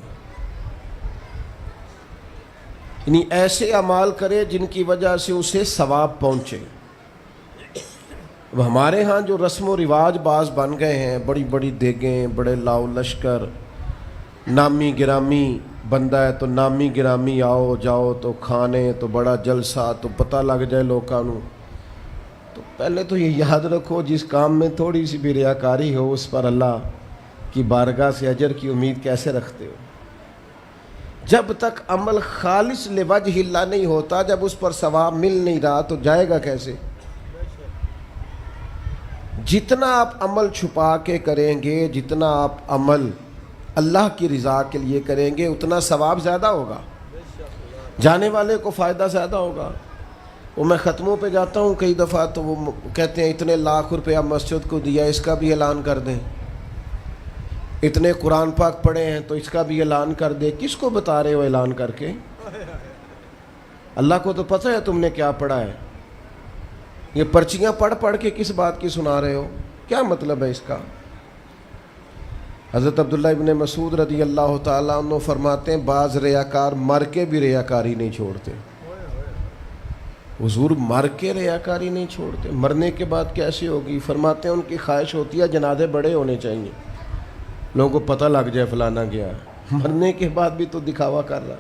یعنی ایسے اعمال کرے جن کی وجہ سے اسے ثواب پہنچے. اب ہمارے ہاں جو رسم و رواج بعض بن گئے ہیں, بڑی بڑی دیگیں, بڑے لاؤ لشکر, نامی گرامی بندہ ہے تو نامی گرامی آؤ جاؤ تو کھانے تو بڑا جلسہ تو پتہ لگ جائے لوگوں کو. تو پہلے تو یہ یاد رکھو جس کام میں تھوڑی سی بھی ریاکاری ہو اس پر اللہ کی بارگاہ سے اجر کی امید کیسے رکھتے ہو. جب تک عمل خالص لوجہ اللہ نہیں ہوتا, جب اس پر ثواب مل نہیں رہا تو جائے گا کیسے. جتنا آپ عمل چھپا کے کریں گے, جتنا آپ عمل اللہ کی رضا کے لیے کریں گے, اتنا ثواب زیادہ ہوگا, جانے والے کو فائدہ زیادہ ہوگا. وہ میں ختموں پہ جاتا ہوں کئی دفعہ تو وہ کہتے ہیں اتنے لاکھ روپیہ مسجد کو دیا, اس کا بھی اعلان کر دیں. اتنے قرآن پاک پڑھے ہیں تو اس کا بھی اعلان کر دے. کس کو بتا رہے ہو اعلان کر کے؟ اللہ کو تو پتہ ہے تم نے کیا پڑھا ہے. یہ پرچیاں پڑھ پڑھ کے کس بات کی سنا رہے ہو, کیا مطلب ہے اس کا. حضرت عبداللہ ابن مسعود رضی اللہ تعالیٰ عنہ فرماتے ہیں بعض ریاکار مر کے بھی ریاکاری نہیں چھوڑتے. حضور مر کے ریاکاری نہیں چھوڑتے, مرنے کے بعد کیسے ہوگی. فرماتے ہیں ان کی خواہش ہوتی ہے جنازے بڑے ہونے چاہیے, لوگوں کو پتہ لگ جائے فلانا گیا. مرنے کے بعد بھی تو دکھاوا کر رہا.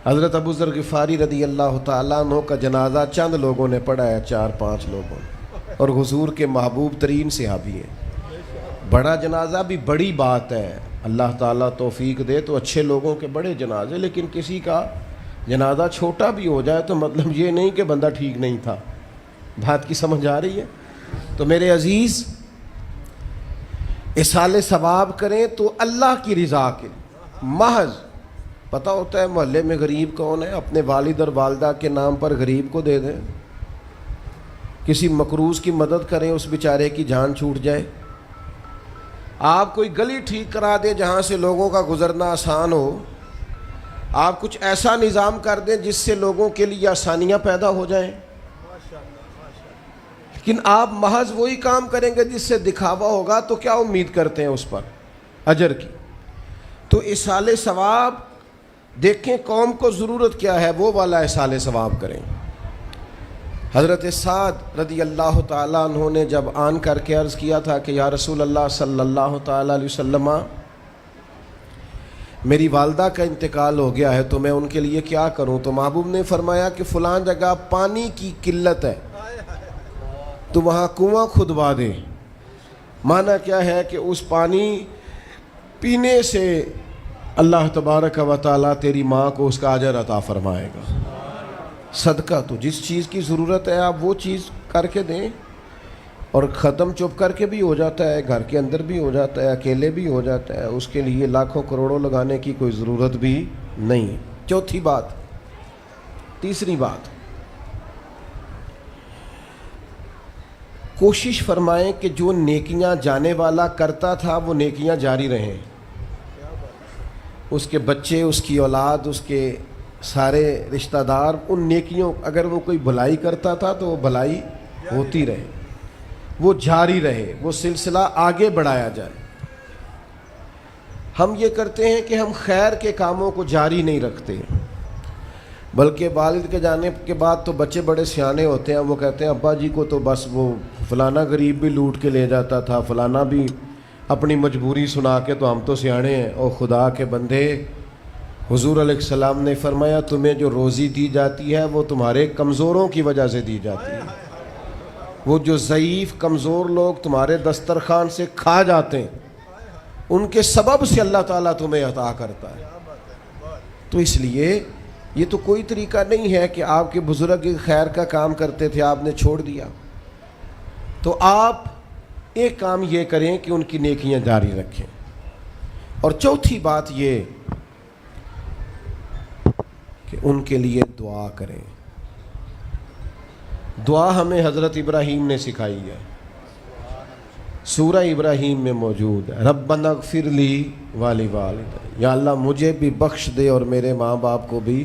حضرت ابو ذر غفاری رضی اللہ تعالیٰ عنہ کا جنازہ چند لوگوں نے پڑھا ہے, 4-5 لوگوں, اور حضور کے محبوب ترین صحابی ہیں. بڑا جنازہ بھی بڑی بات ہے, اللہ تعالیٰ توفیق دے تو اچھے لوگوں کے بڑے جنازے. لیکن کسی کا جنازہ چھوٹا بھی ہو جائے تو مطلب یہ نہیں کہ بندہ ٹھیک نہیں تھا. بات کی سمجھ آ رہی ہے. تو میرے عزیز, ایصال ثواب کریں تو اللہ کی رضا کے محض. پتہ ہوتا ہے محلے میں غریب کون ہے, اپنے والد اور والدہ کے نام پر غریب کو دے دیں. کسی مقروض کی مدد کریں, اس بیچارے کی جان چھوٹ جائے. آپ کوئی گلی ٹھیک کرا دیں جہاں سے لوگوں کا گزرنا آسان ہو. آپ کچھ ایسا نظام کر دیں جس سے لوگوں کے لیے آسانیاں پیدا ہو جائیں. لیکن آپ محض وہی کام کریں گے جس سے دکھاوا ہوگا تو کیا امید کرتے ہیں اس پر اجر کی. تو ایصال ثواب دیکھیں قوم کو ضرورت کیا ہے, وہ والا ایصال ثواب کریں. حضرت سعد رضی اللہ تعالیٰ عنہ نے جب آن کر کے عرض کیا تھا کہ یا رسول اللہ صلی اللہ تعالیٰ علیہ وسلم, میری والدہ کا انتقال ہو گیا ہے تو میں ان کے لیے کیا کروں. تو محبوب نے فرمایا کہ فلاں جگہ پانی کی قلت ہے تو وہاں کنواں کھدوا دے. معنی کیا ہے کہ اس پانی پینے سے اللہ تبارک و تعالیٰ تیری ماں کو اس کا اجر عطا فرمائے گا. صدقہ تو جس چیز کی ضرورت ہے آپ وہ چیز کر کے دیں. اور ختم چپ کر کے بھی ہو جاتا ہے, گھر کے اندر بھی ہو جاتا ہے, اکیلے بھی ہو جاتا ہے, اس کے لیے لاکھوں کروڑوں لگانے کی کوئی ضرورت بھی نہیں. چوتھی بات, تیسری بات, کوشش فرمائیں کہ جو نیکیاں جانے والا کرتا تھا وہ نیکیاں جاری رہیں. اس کے بچے, اس کی اولاد, اس کے سارے رشتہ دار ان نیکیوں, اگر وہ کوئی بھلائی کرتا تھا تو وہ بھلائی ہوتی رہے, وہ جاری رہے, وہ سلسلہ آگے بڑھایا جائے. ہم یہ کرتے ہیں کہ ہم خیر کے کاموں کو جاری نہیں رکھتے, بلکہ والد کے جانے کے بعد تو بچے بڑے سیانے ہوتے ہیں, وہ کہتے ہیں ابا جی کو تو بس وہ فلانا غریب بھی لوٹ کے لے جاتا تھا, فلانا بھی اپنی مجبوری سنا کے, تو ہم تو سیانے ہیں. او خدا کے بندے, حضور علیہ السلام نے فرمایا تمہیں جو روزی دی جاتی ہے وہ تمہارے کمزوروں کی وجہ سے دی جاتی ہے. وہ جو ضعیف کمزور لوگ تمہارے دسترخوان سے کھا جاتے ہیں ان کے سبب سے اللہ تعالیٰ تمہیں عطا کرتا ہے. تو اس لیے یہ تو کوئی طریقہ نہیں ہے کہ آپ کے بزرگ خیر کا کام کرتے تھے, آپ نے چھوڑ دیا. تو آپ ایک کام یہ کریں کہ ان کی نیکیاں جاری رکھیں. اور چوتھی بات یہ کہ ان کے لیے دعا کریں. دعا ہمیں حضرت ابراہیم نے سکھائی ہے, سورہ ابراہیم میں موجود ہے. ربنا اغفر لی ولوالدی, یا اللہ مجھے بھی بخش دے اور میرے ماں باپ کو بھی.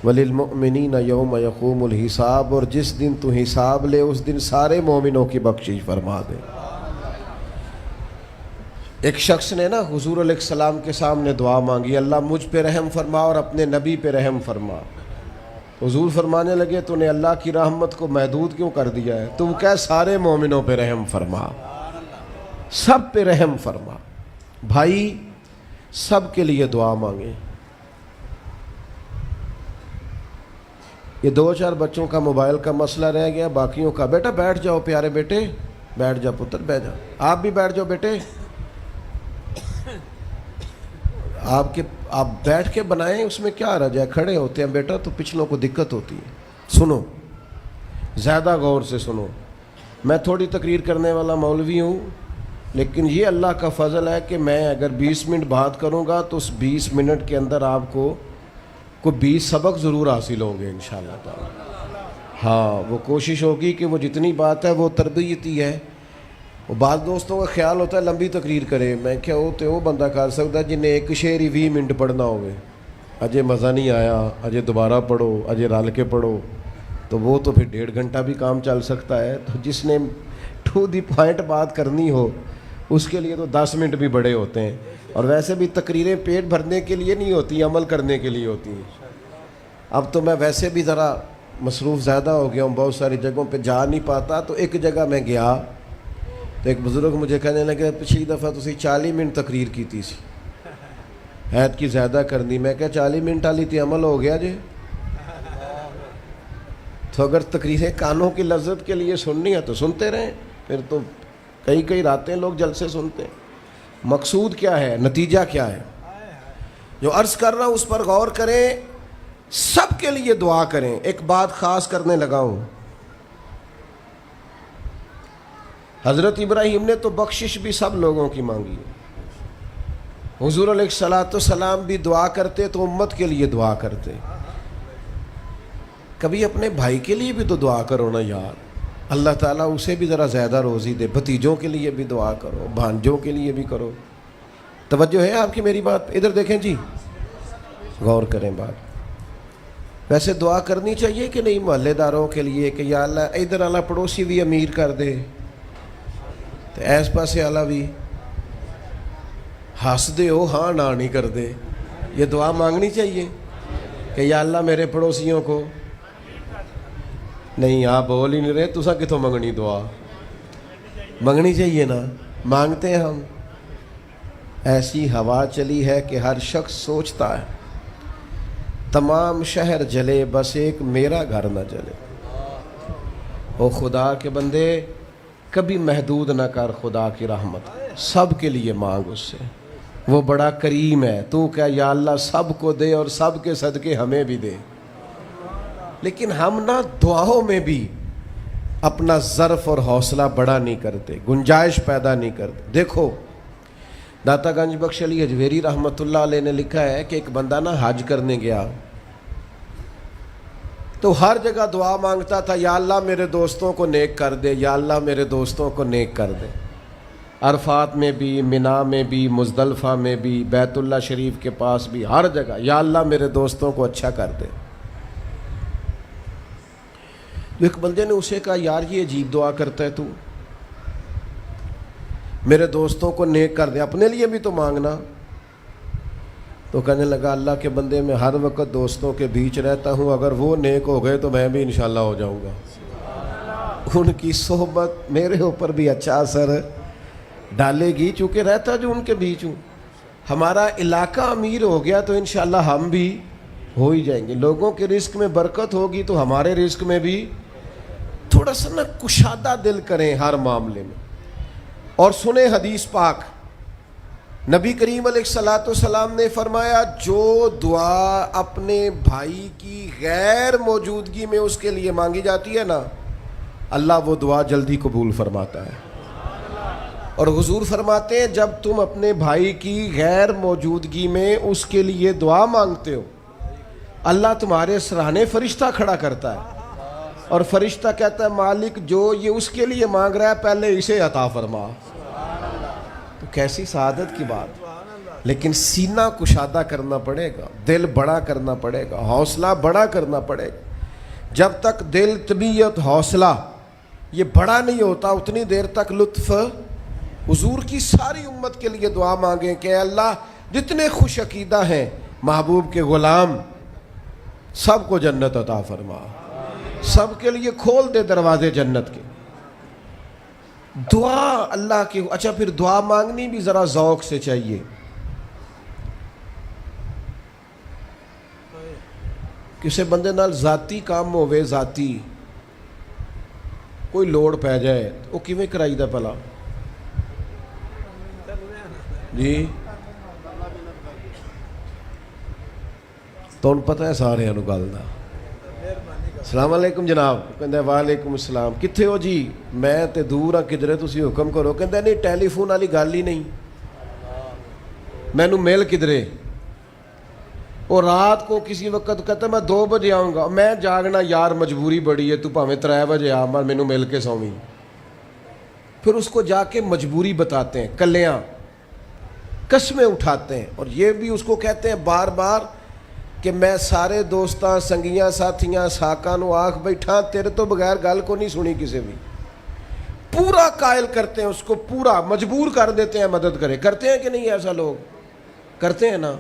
وللمؤمنین یوم یقوم الحساب, اور جس دن تو حساب لے اس دن سارے مومنوں کی بخشش فرما دے. ایک شخص نے نا حضور علیہ السلام کے سامنے دعا مانگی, اللہ مجھ پہ رحم فرما اور اپنے نبی پہ رحم فرما. حضور فرمانے لگے تو نے اللہ کی رحمت کو محدود کیوں کر دیا ہے, تم کہہ سارے مومنوں پہ رحم فرما, سب پہ رحم فرما. بھائی سب کے لیے دعا مانگیں. یہ 2-4 بچوں کا موبائل کا مسئلہ رہ گیا, باقیوں کا بیٹا بیٹھ جاؤ, پیارے بیٹے بیٹھ جاؤ, پتر بیٹھ جاؤ, آپ بھی بیٹھ جاؤ بیٹے. آپ بیٹھ کے بنائیں, اس میں کیا رہ جائے, کھڑے ہوتے ہیں بیٹا تو پچھلوں کو دقت ہوتی ہے. سنو, زیادہ غور سے سنو. میں تھوڑی تقریر کرنے والا مولوی ہوں, لیکن یہ اللہ کا فضل ہے کہ میں اگر 20 منٹ بات کروں گا تو اس 20 منٹ کے اندر آپ کو 20 سبق ضرور حاصل ہوں گے انشاءاللہ تعالی. ہاں, وہ کوشش ہوگی کہ وہ جتنی بات ہے وہ تربیتی ہے. وہ بعض دوستوں کا خیال ہوتا ہے لمبی تقریر کرے, میں کیا ہوتے وہ بندہ کر سکتا جنہیں ایک شعر ہی 20 منٹ پڑھنا ہوگے, اجے مزہ نہیں آیا, اجے دوبارہ پڑھو, اجے رل کے پڑھو, تو وہ تو پھر 1.5 گھنٹہ بھی کام چل سکتا ہے. تو جس نے ٹو دی پوائنٹ بات کرنی ہو اس کے لیے تو 10 منٹ بھی بڑے ہوتے ہیں. اور ویسے بھی تقریریں پیٹ بھرنے کے لیے نہیں ہوتی, عمل کرنے کے لیے ہوتی ہیں. اب تو میں ویسے بھی ذرا مصروف زیادہ ہو گیا ہوں, بہت ساری جگہوں پہ جا نہیں پاتا. تو ایک جگہ میں گیا تو ایک بزرگ مجھے کہنے لگے پچھلی دفعہ تسی 40 منٹ تقریر کی تھی سی, حید کی زیادہ کرنی. میں کہا 40 منٹ والی تھی عمل ہو گیا جی. تو اگر تقریریں کانوں کی لذت کے لیے سننی ہے تو سنتے رہیں, پھر تو کئی راتیں لوگ جلسے سنتے ہیں. مقصود کیا ہے, نتیجہ کیا ہے, جو عرض کر رہا ہوں اس پر غور کریں, سب کے لیے دعا کریں. ایک بات خاص کرنے لگا ہوں, حضرت ابراہیم نے تو بخشش بھی سب لوگوں کی مانگی. حضور علیہ السلام بھی دعا کرتے تو امت کے لیے دعا کرتے. کبھی اپنے بھائی کے لیے بھی تو دعا کرو نا یار, اللہ تعالیٰ اسے بھی ذرا زیادہ روزی دے. بھتیجوں کے لیے بھی دعا کرو, بھانجوں کے لیے بھی کرو. توجہ ہے آپ کی میری بات پہ؟ ادھر دیکھیں جی, غور کریں بات. ویسے دعا کرنی چاہیے کہ نہیں محلے داروں کے لیے کہ یا اللہ ادھر والا پڑوسی بھی امیر کر دے, تو ایس پاسے والا بھی ہنس دے ہو, ہاں نہ نہیں کر دے. یہ دعا مانگنی چاہیے کہ یا اللہ میرے پڑوسیوں کو. نہیں آپ بول ہی نہیں رہے, تسا کتوں منگنی دعا, منگنی چاہیے نا. مانگتے ہیں ہم. ایسی ہوا چلی ہے کہ ہر شخص سوچتا ہے تمام شہر جلے بس ایک میرا گھر نہ جلے. او خدا کے بندے کبھی محدود نہ کر خدا کی رحمت, سب کے لیے مانگ اس سے, وہ بڑا کریم ہے. تو کہہ یا اللہ سب کو دے اور سب کے صدقے ہمیں بھی دے. لیکن ہم نہ دعاؤں میں بھی اپنا ظرف اور حوصلہ بڑا نہیں کرتے، گنجائش پیدا نہیں کرتے. دیکھو داتا گنج بخش علی اجویری رحمۃ اللہ علیہ نے لکھا ہے کہ ایک بندہ نا حج کرنے گیا تو ہر جگہ دعا مانگتا تھا، یا اللہ میرے دوستوں کو نیک کر دے، یا اللہ میرے دوستوں کو نیک کر دے. عرفات میں بھی، منا میں بھی، مزدلفہ میں بھی، بیت اللہ شریف کے پاس بھی، ہر جگہ یا اللہ میرے دوستوں کو اچھا کر دے. ایک بندے نے اسے کہا، یار یہ عجیب دعا کرتا ہے تو، میرے دوستوں کو نیک کر دے، اپنے لیے بھی تو مانگنا. تو کہنے لگا، اللہ کے بندے میں ہر وقت دوستوں کے بیچ رہتا ہوں، اگر وہ نیک ہو گئے تو میں بھی انشاءاللہ ہو جاؤں گا. ان کی صحبت میرے اوپر بھی اچھا اثر ڈالے گی، چونکہ رہتا جو ان کے بیچ ہوں. ہمارا علاقہ امیر ہو گیا تو انشاءاللہ ہم بھی ہو ہی جائیں گے. لوگوں کے رزق میں برکت ہوگی تو ہمارے رزق میں بھی تھوڑا سا نا کشادہ دل کریں ہر معاملے میں. اور سنیں حدیث پاک، نبی کریم علیہ الصلوۃ والسلام نے فرمایا، جو دعا اپنے بھائی کی غیر موجودگی میں اس کے لیے مانگی جاتی ہے نا، اللہ وہ دعا جلدی قبول فرماتا ہے. اور حضور فرماتے ہیں جب تم اپنے بھائی کی غیر موجودگی میں اس کے لیے دعا مانگتے ہو، اللہ تمہارے سرانے فرشتہ کھڑا کرتا ہے اور فرشتہ کہتا ہے، مالک جو یہ اس کے لیے مانگ رہا ہے پہلے اسے عطا فرما. تو کیسی سعادت کی بات. لیکن سینہ کشادہ کرنا پڑے گا، دل بڑا کرنا پڑے گا، حوصلہ بڑا کرنا پڑے گا. جب تک دل، طبیعت، حوصلہ یہ بڑا نہیں ہوتا اتنی دیر تک لطف. حضور کی ساری امت کے لیے دعا مانگیں کہ اے اللہ جتنے خوش عقیدہ ہیں محبوب کے غلام، سب کو جنت عطا فرما، سب کے لیے کھول دے دروازے جنت کے. دعا اللہ کی. اچھا پھر دعا مانگنی بھی ذرا ذوق سے چاہیے. کسی بندے نال ذاتی کام ہوئے، ذاتی کوئی لوڑ پہ جائے وہ کیویں کرائی دا پلا جی؟ تو پتہ ہے سارے گل دا. السلام علیکم جناب. کہندا وعلیکم السلام. کتھے ہو جی؟ میں تے دور ہاں کدھرے، تسی حکم کرو. کہندا نہیں ٹیلی فون والی گل ہی نہیں، مینوں مل کدھرے. اور رات کو کسی وقت کہتا میں 2 بجے آؤں گا، میں جاگنا یار مجبوری بڑی ہے، تو پاویں 3 بجے آ، مینوں مل کے سویں. پھر اس کو جا کے مجبوری بتاتے ہیں، کلیاں قسمیں اٹھاتے ہیں. اور یہ بھی اس کو کہتے ہیں بار بار کہ میں سارے دوستاں، سنگیاں، ساتھیاں، ساکاں نو آکھ بیٹھا، تیرے تو بغیر گل کو نہیں سنی کسی بھی. پورا قائل کرتے ہیں اس کو، پورا مجبور کر دیتے ہیں مدد کرے. کرتے ہیں کہ نہیں ایسا؟ لوگ کرتے ہیں نا.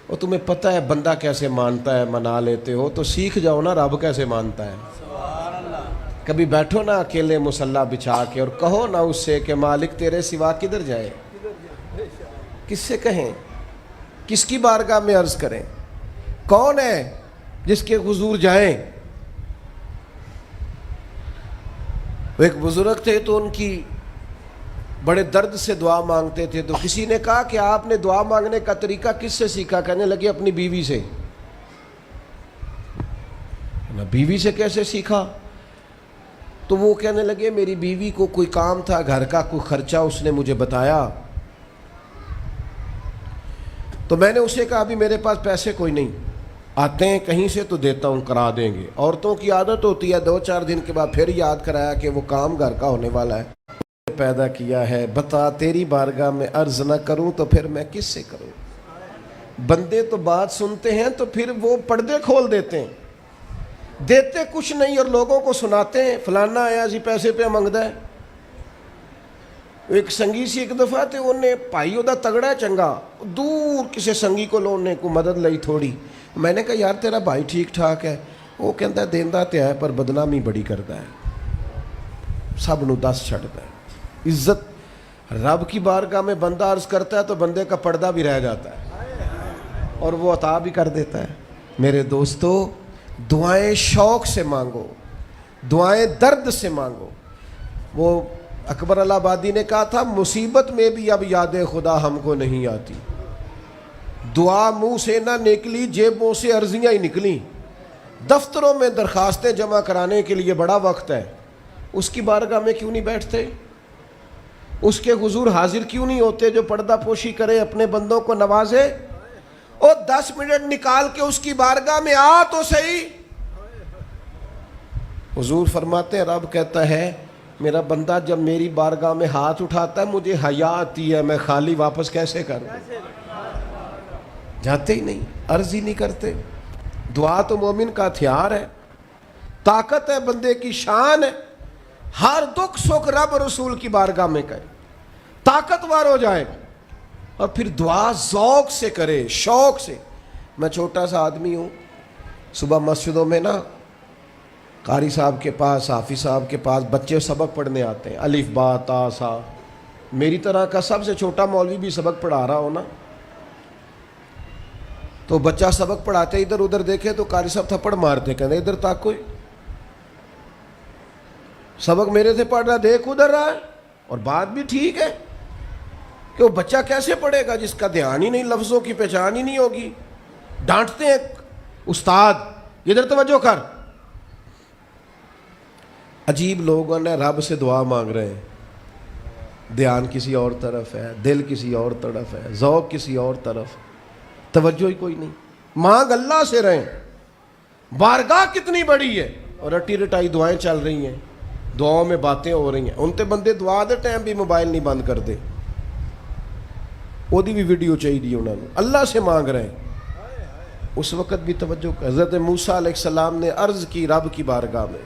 اور تمہیں پتہ ہے بندہ کیسے مانتا ہے، منا لیتے ہو تو سیکھ جاؤ نا رب کیسے مانتا ہے. کبھی بیٹھو نا اکیلے مصلی بچھا کے اور کہو نا اس سے کہ مالک تیرے سوا کدھر جائے، کس سے کہیں، کس کی بارگاہ میں عرض کریں، کون ہے جس کے حضور جائیں. ایک بزرگ تھے تو ان کی بڑے درد سے دعا مانگتے تھے. تو کسی نے کہا کہ آپ نے دعا مانگنے کا طریقہ کس سے سیکھا؟ کہنے لگے اپنی بیوی سے. بیوی سے کیسے سیکھا؟ تو وہ کہنے لگے میری بیوی کو کوئی کام تھا گھر کا، کوئی خرچہ اس نے مجھے بتایا، تو میں نے اسے کہا ابھی میرے پاس پیسے کوئی نہیں، آتے ہیں کہیں سے تو دیتا ہوں، کرا دیں گے. عورتوں کی عادت ہوتی ہے 2-4 دن کے بعد پھر یاد کرایا کہ وہ کام گھر کا ہونے والا ہے. پیدا کیا ہے، بتا تیری بارگاہ میں عرض نہ کروں تو پھر میں کس سے کروں. بندے تو بات سنتے ہیں تو پھر وہ پردے کھول دیتے ہیں، دیتے کچھ نہیں اور لوگوں کو سناتے ہیں فلانا آیا جی پیسے پہ منگدا ہے. ایک سنگی سی ایک دفعہ تے انہیں بھائی دا تگڑا ہے چنگا، دور کسی سنگی کو لونے کو مدد لئی تھوڑی. میں نے کہا یار تیرا بھائی ٹھیک ٹھاک ہے؟ وہ کہتا ہے دیندا تے ہے پر بدنامی بڑی کرتا ہے، سب نو دس چھڑتا ہے. عزت رب کی بارگاہ میں بندہ عرض کرتا ہے تو بندے کا پردہ بھی رہ جاتا ہے اور وہ عطا بھی کر دیتا ہے. میرے دوستو دعائیں شوق سے مانگو، دعائیں درد سے مانگو. وہ اکبر الہآبادی نے کہا تھا مصیبت میں بھی اب یاد خدا ہم کو نہیں آتی. دعا منہ سے نہ نکلی، جیبوں سے عرضیاں ہی نکلیں. دفتروں میں درخواستیں جمع کرانے کے لیے بڑا وقت ہے، اس کی بارگاہ میں کیوں نہیں بیٹھتے؟ اس کے حضور حاضر کیوں نہیں ہوتے جو پردہ پوشی کرے، اپنے بندوں کو نوازے؟ اور 10 منٹ نکال کے اس کی بارگاہ میں آ تو صحیح۔ حضور فرماتے ہیں رب کہتا ہے میرا بندہ جب میری بارگاہ میں ہاتھ اٹھاتا ہے مجھے حیا آتی ہے، میں خالی واپس کیسے کر دوں؟ جاتے ہی نہیں، عرض ہی نہیں کرتے۔ دعا تو مومن کا ہتھیار ہے، طاقت ہے بندے کی، شان ہے۔ ہر دکھ سکھ رب رسول کی بارگاہ میں کرے، طاقتور ہو جائے، اور پھر دعا ذوق سے کرے، شوق سے۔ میں چھوٹا سا آدمی ہوں، صبح مسجدوں میں نا قاری صاحب کے پاس، حافظ صاحب کے پاس بچے سبق پڑھنے آتے ہیں، الف با تا سا۔ میری طرح کا سب سے چھوٹا مولوی بھی سبق پڑھا رہا ہو نا، تو بچہ سبق پڑھاتے ادھر ادھر دیکھے تو قاری صاحب تھپڑ مارتے، کہتے ادھر تاک کوئی سبق میرے سے پڑھ رہا، دیکھ ادھر رہا ہے۔ اور بات بھی ٹھیک ہے کہ وہ بچہ کیسے پڑھے گا جس کا دھیان ہی نہیں، لفظوں کی پہچان ہی نہیں ہوگی۔ ڈانٹتے ہیں استاد ادھر توجہ کر۔ عجیب لوگوں نے رب سے دعا مانگ رہے ہیں، دھیان کسی اور طرف ہے، دل کسی اور طرف ہے، ذوق کسی اور طرف، توجہ ہی کوئی نہیں۔ مانگ اللہ سے رہیں، بارگاہ کتنی بڑی ہے، اور رٹی رٹائی دعائیں چل رہی ہیں، دعاؤں میں باتیں ہو رہی ہیں۔ ان تے بندے دعا دے ٹائم بھی موبائل نہیں بند کر دے، وہ دی بھی ویڈیو چاہیے انہوں نے، اللہ سے مانگ رہے ہیں۔ اس وقت بھی توجہ۔ حضرت موسیٰ علیہ السلام نے عرض کی رب کی بارگاہ میں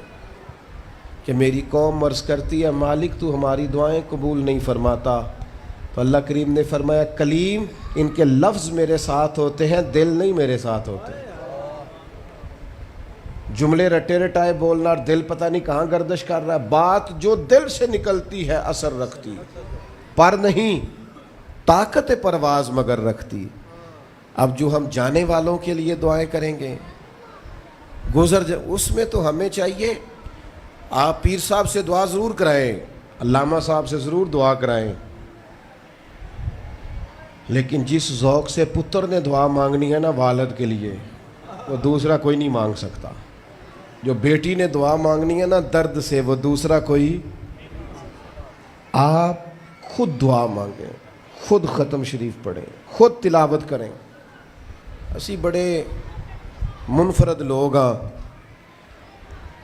کہ میری قوم عرض کرتی ہے مالک تو ہماری دعائیں قبول نہیں فرماتا، تو اللہ کریم نے فرمایا کلیم ان کے لفظ میرے ساتھ ہوتے ہیں، دل نہیں میرے ساتھ ہوتے۔ جملے رٹے رٹائے بولنا اور دل پتہ نہیں کہاں گردش کر رہا ہے۔ بات جو دل سے نکلتی ہے اثر رکھتی، پر نہیں طاقت پرواز مگر رکھتی۔ اب جو ہم جانے والوں کے لیے دعائیں کریں گے، اس میں تو ہمیں چاہیے آپ پیر صاحب سے دعا ضرور کرائیں، علامہ صاحب سے ضرور دعا کرائیں، لیکن جس ذوق سے پتر نے دعا مانگنی ہے نا والد کے لیے، وہ دوسرا کوئی نہیں مانگ سکتا۔ جو بیٹی نے دعا مانگنی ہے نا درد سے، وہ دوسرا کوئی۔ آپ خود دعا مانگیں، خود ختم شریف پڑھیں، خود تلاوت کریں۔ اسی بڑے منفرد لوگ ہاں،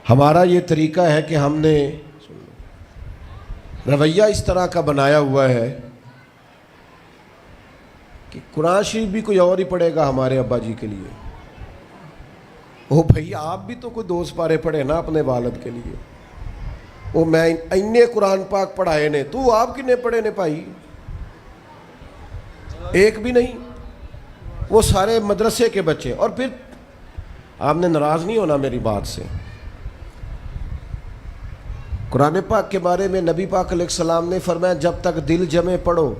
ہمارا یہ طریقہ ہے کہ ہم نے رویہ اس طرح کا بنایا ہوا ہے کہ قرآن شریف بھی کوئی اور ہی پڑھے گا ہمارے ابا جی کے لیے۔ او بھائی آپ بھی تو کوئی 2 سپارے پڑھے نا اپنے والد کے لیے۔ او میں اینے قرآن پاک پڑھائے نے، تو آپ کنے پڑھے نے بھائی؟ ایک بھی نہیں، وہ سارے مدرسے کے بچے۔ اور پھر آپ نے ناراض نہیں ہونا میری بات سے، قرآن پاک کے بارے میں نبی پاک علیہ السلام نے فرمایا جب تک دل جمے پڑھو،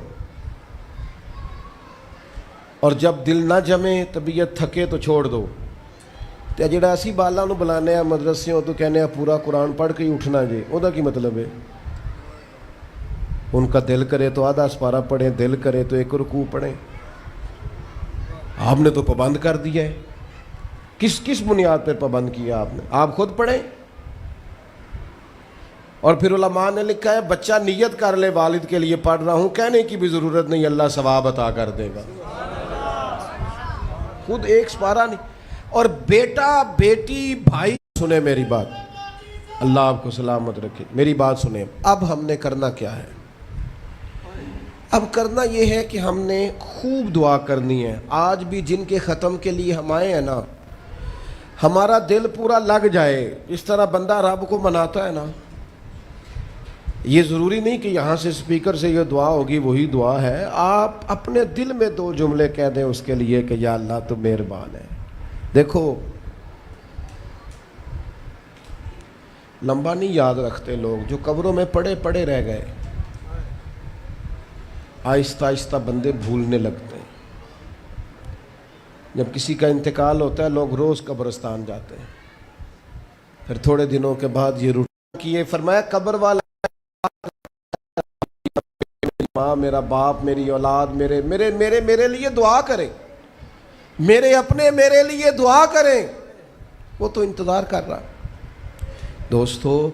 اور جب دل نہ جمے طبیعت تھکے تو چھوڑ دو۔ تو جڑا اسی بالاں نو بلانے ہیں مدرسیوں تو کہنے ہیں پورا قرآن پڑھ کے ہی اٹھنا جی، وہ دا کی مطلب ہے؟ ان کا دل کرے تو آدھا سپارہ پڑھیں، دل کرے تو 1 رکوع پڑھیں۔ آپ نے تو پابند کر دیا ہے۔ کس بنیاد پر پابند کیا آپ نے؟ آپ خود پڑھیں۔ اور پھر علماء نے لکھا ہے بچہ نیت کر لے والد کے لیے پڑھ رہا ہوں، کہنے کی بھی ضرورت نہیں، اللہ ثواب عطا کر دے گا۔ خود ایک سپارہ نہیں۔ اور بیٹا بیٹی بھائی سنیں میری بات، اللہ آپ کو سلامت رکھے، میری بات سنیں۔ اب ہم نے کرنا کیا ہے؟ اب کرنا یہ ہے کہ ہم نے خوب دعا کرنی ہے۔ آج بھی جن کے ختم کے لیے ہم آئے ہیں نا، ہمارا دل پورا لگ جائے، اس طرح بندہ رب کو مناتا ہے نا۔ یہ ضروری نہیں کہ یہاں سے سپیکر سے یہ دعا ہوگی وہی دعا ہے، آپ اپنے دل میں 2 جملے کہہ دیں اس کے لیے کہ یا اللہ تو مہربان ہے۔ دیکھو لمبا نہیں یاد رکھتے لوگ، جو قبروں میں پڑے رہ گئے، آہستہ آہستہ بندے بھولنے لگتے ہیں۔ جب کسی کا انتقال ہوتا ہے لوگ روز قبرستان جاتے ہیں، پھر تھوڑے دنوں کے بعد یہ روٹین کیے، فرمایا قبر والا ماں، میرا باپ، میری اولاد میرے لیے دعا کریں، میرے اپنے میرے لیے دعا کریں، وہ تو انتظار کر رہا۔ دوستو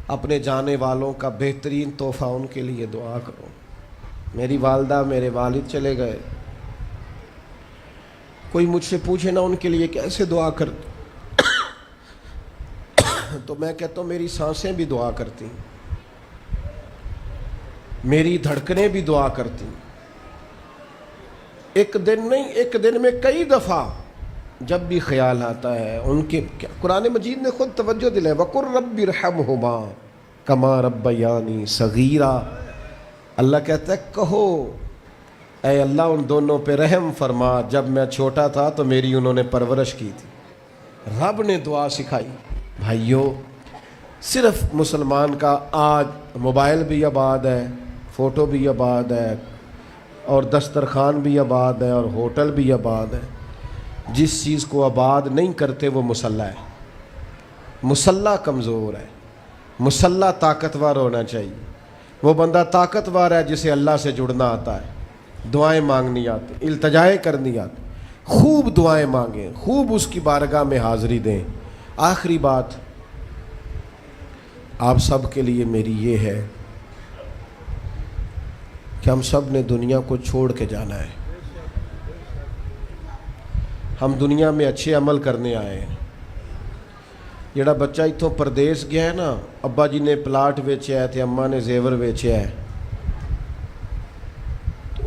اپنے جانے والوں کا بہترین تحفہ ان کے لیے دعا کرو. میری والدہ میرے والد چلے گئے, کوئی مجھ سے پوچھے نا ان کے لیے کیسے دعا کرتے تو میں کہتا ہوں میری سانسیں بھی دعا کرتی, میری دھڑکنیں بھی دعا کرتی. ایک دن نہیں, ایک دن میں کئی دفعہ جب بھی خیال آتا ہے ان کے, قرآن مجید نے خود توجہ دلائی, وَقُلْ رَبِّ ارْحَمْهُمَا كَمَا رَبَّيَانِي صَغِيرًا. اللہ کہتا ہے کہو اے اللہ ان دونوں پہ رحم فرما, جب میں چھوٹا تھا تو میری انہوں نے پرورش کی تھی. رب نے دعا سکھائی. بھائیو, صرف مسلمان کا آج موبائل بھی آباد ہے, فوٹو بھی آباد ہے, اور دسترخوان بھی آباد ہے, اور ہوٹل بھی آباد ہے. جس چیز کو آباد نہیں کرتے وہ مسلح ہے. مسلح کمزور ہے, مسلح طاقتور ہونا چاہیے. وہ بندہ طاقتور ہے جسے اللہ سے جڑنا آتا ہے, دعائیں مانگنی آتی, التجائیں کرنی آتی. خوب دعائیں مانگیں, خوب اس کی بارگاہ میں حاضری دیں. آخری بات آپ سب کے لیے میری یہ ہے کہ ہم سب نے دنیا کو چھوڑ کے جانا ہے. ہم دنیا میں اچھے عمل کرنے آئے ہیں. جڑا بچہ اتوں پردیس گیا ہے نا, ابا جی نے پلاٹ ویچیا ہے تے اماں نے زیور ویچیا ہے,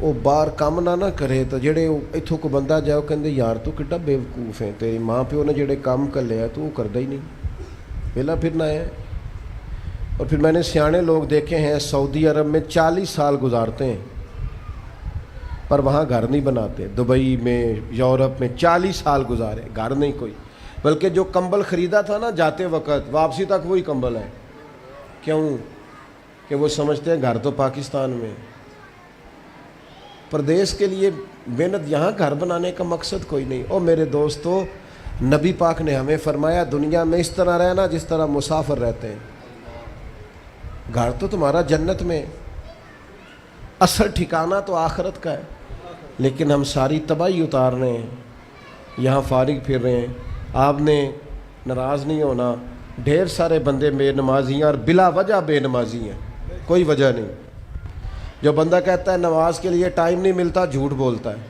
وہ باہر کام نہ کرے تو جڑے اتوں کو بندہ جائے وہ کہندے یار تو کڈا بیوقوف ہے, تیری ماں پیو نے جڑے کام کر لیا تو وہ کردا ہی نہیں, ویلا پھرنا ہے. اور پھر میں نے سیانے لوگ دیکھے ہیں سعودی عرب میں 40 سال گزارتے ہیں پر وہاں گھر نہیں بناتے. دبئی میں, یورپ میں 40 سال گزارے, گھر نہیں کوئی, بلکہ جو کمبل خریدا تھا نا جاتے وقت واپسی تک وہی کمبل ہے. کیوں کہ وہ سمجھتے ہیں گھر تو پاکستان میں. پردیس کے لیے محنت, یہاں گھر بنانے کا مقصد کوئی نہیں. اور میرے دوستو, نبی پاک نے ہمیں فرمایا دنیا میں اس طرح رہنا جس طرح مسافر رہتے ہیں. گھر تو تمہارا جنت میں, اصل ٹھکانہ تو آخرت کا ہے. لیکن ہم ساری تباہی اتار رہے ہیں, یہاں فارغ پھر رہے ہیں. آپ نے ناراض نہیں ہونا, ڈھیر سارے بندے بے نمازی ہیں اور بلا وجہ بے نمازی ہیں, کوئی وجہ نہیں. جو بندہ کہتا ہے نماز کے لیے ٹائم نہیں ملتا, جھوٹ بولتا ہے,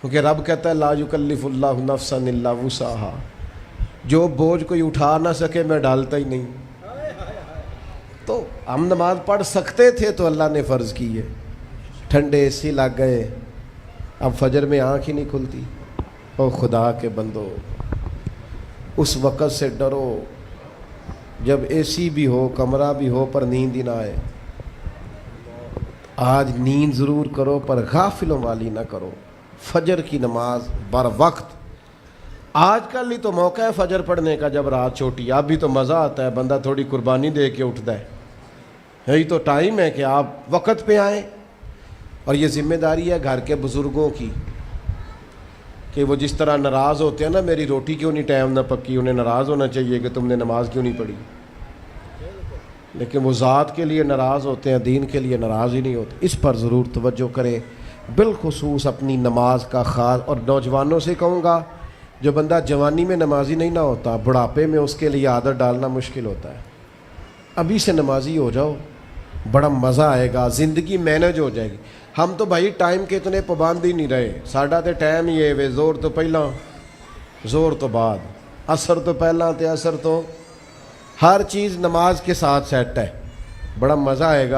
کیونکہ رب کہتا ہے لا یکلف اللہ نفسا الا وسعہا, جو بوجھ کوئی اٹھا نہ سکے میں ڈالتا ہی نہیں. تو ہم نماز پڑھ سکتے تھے تو اللہ نے فرض کی ہے. ٹھنڈے اے سی لگ گئے, اب فجر میں آنکھ ہی نہیں کھلتی. او خدا کے بندو, اس وقت سے ڈرو جب اے سی بھی ہو, کمرہ بھی ہو, پر نیند ہی نہ آئے. آج نیند ضرور کرو پر غافلوں والی نہ کرو. فجر کی نماز بر وقت. آج کل ہی تو موقع ہے فجر پڑھنے کا جب رات چھوٹی, اب بھی تو مزہ آتا ہے, بندہ تھوڑی قربانی دے کے اٹھتا ہے. یہی تو ٹائم ہے کہ آپ وقت پہ آئیں. اور یہ ذمہ داری ہے گھر کے بزرگوں کی کہ وہ جس طرح ناراض ہوتے ہیں نا میری روٹی کیوں نہیں ٹائم نہ پکی, انہیں ناراض ہونا چاہیے کہ تم نے نماز کیوں نہیں پڑھی. لیکن وہ ذات کے لیے ناراض ہوتے ہیں, دین کے لیے ناراض ہی نہیں ہوتے. اس پر ضرور توجہ کریں, بالخصوص اپنی نماز کا خاص. اور نوجوانوں سے کہوں گا, جو بندہ جوانی میں نمازی نہیں نہ ہوتا, بڑھاپے میں اس کے لیے عادت ڈالنا مشکل ہوتا ہے. ابھی سے نمازی ہو جاؤ, بڑا مزہ آئے گا, زندگی مینج ہو جائے گی. ہم تو بھائی ٹائم کے اتنے پابند ہی نہیں رہے. ساڈا تو ٹائم ہی ہے وے, زور تو پہلا زور تو بعد, عصر تو پہلا تے عصر تو, ہر چیز نماز کے ساتھ سیٹ ہے. بڑا مزہ آئے گا.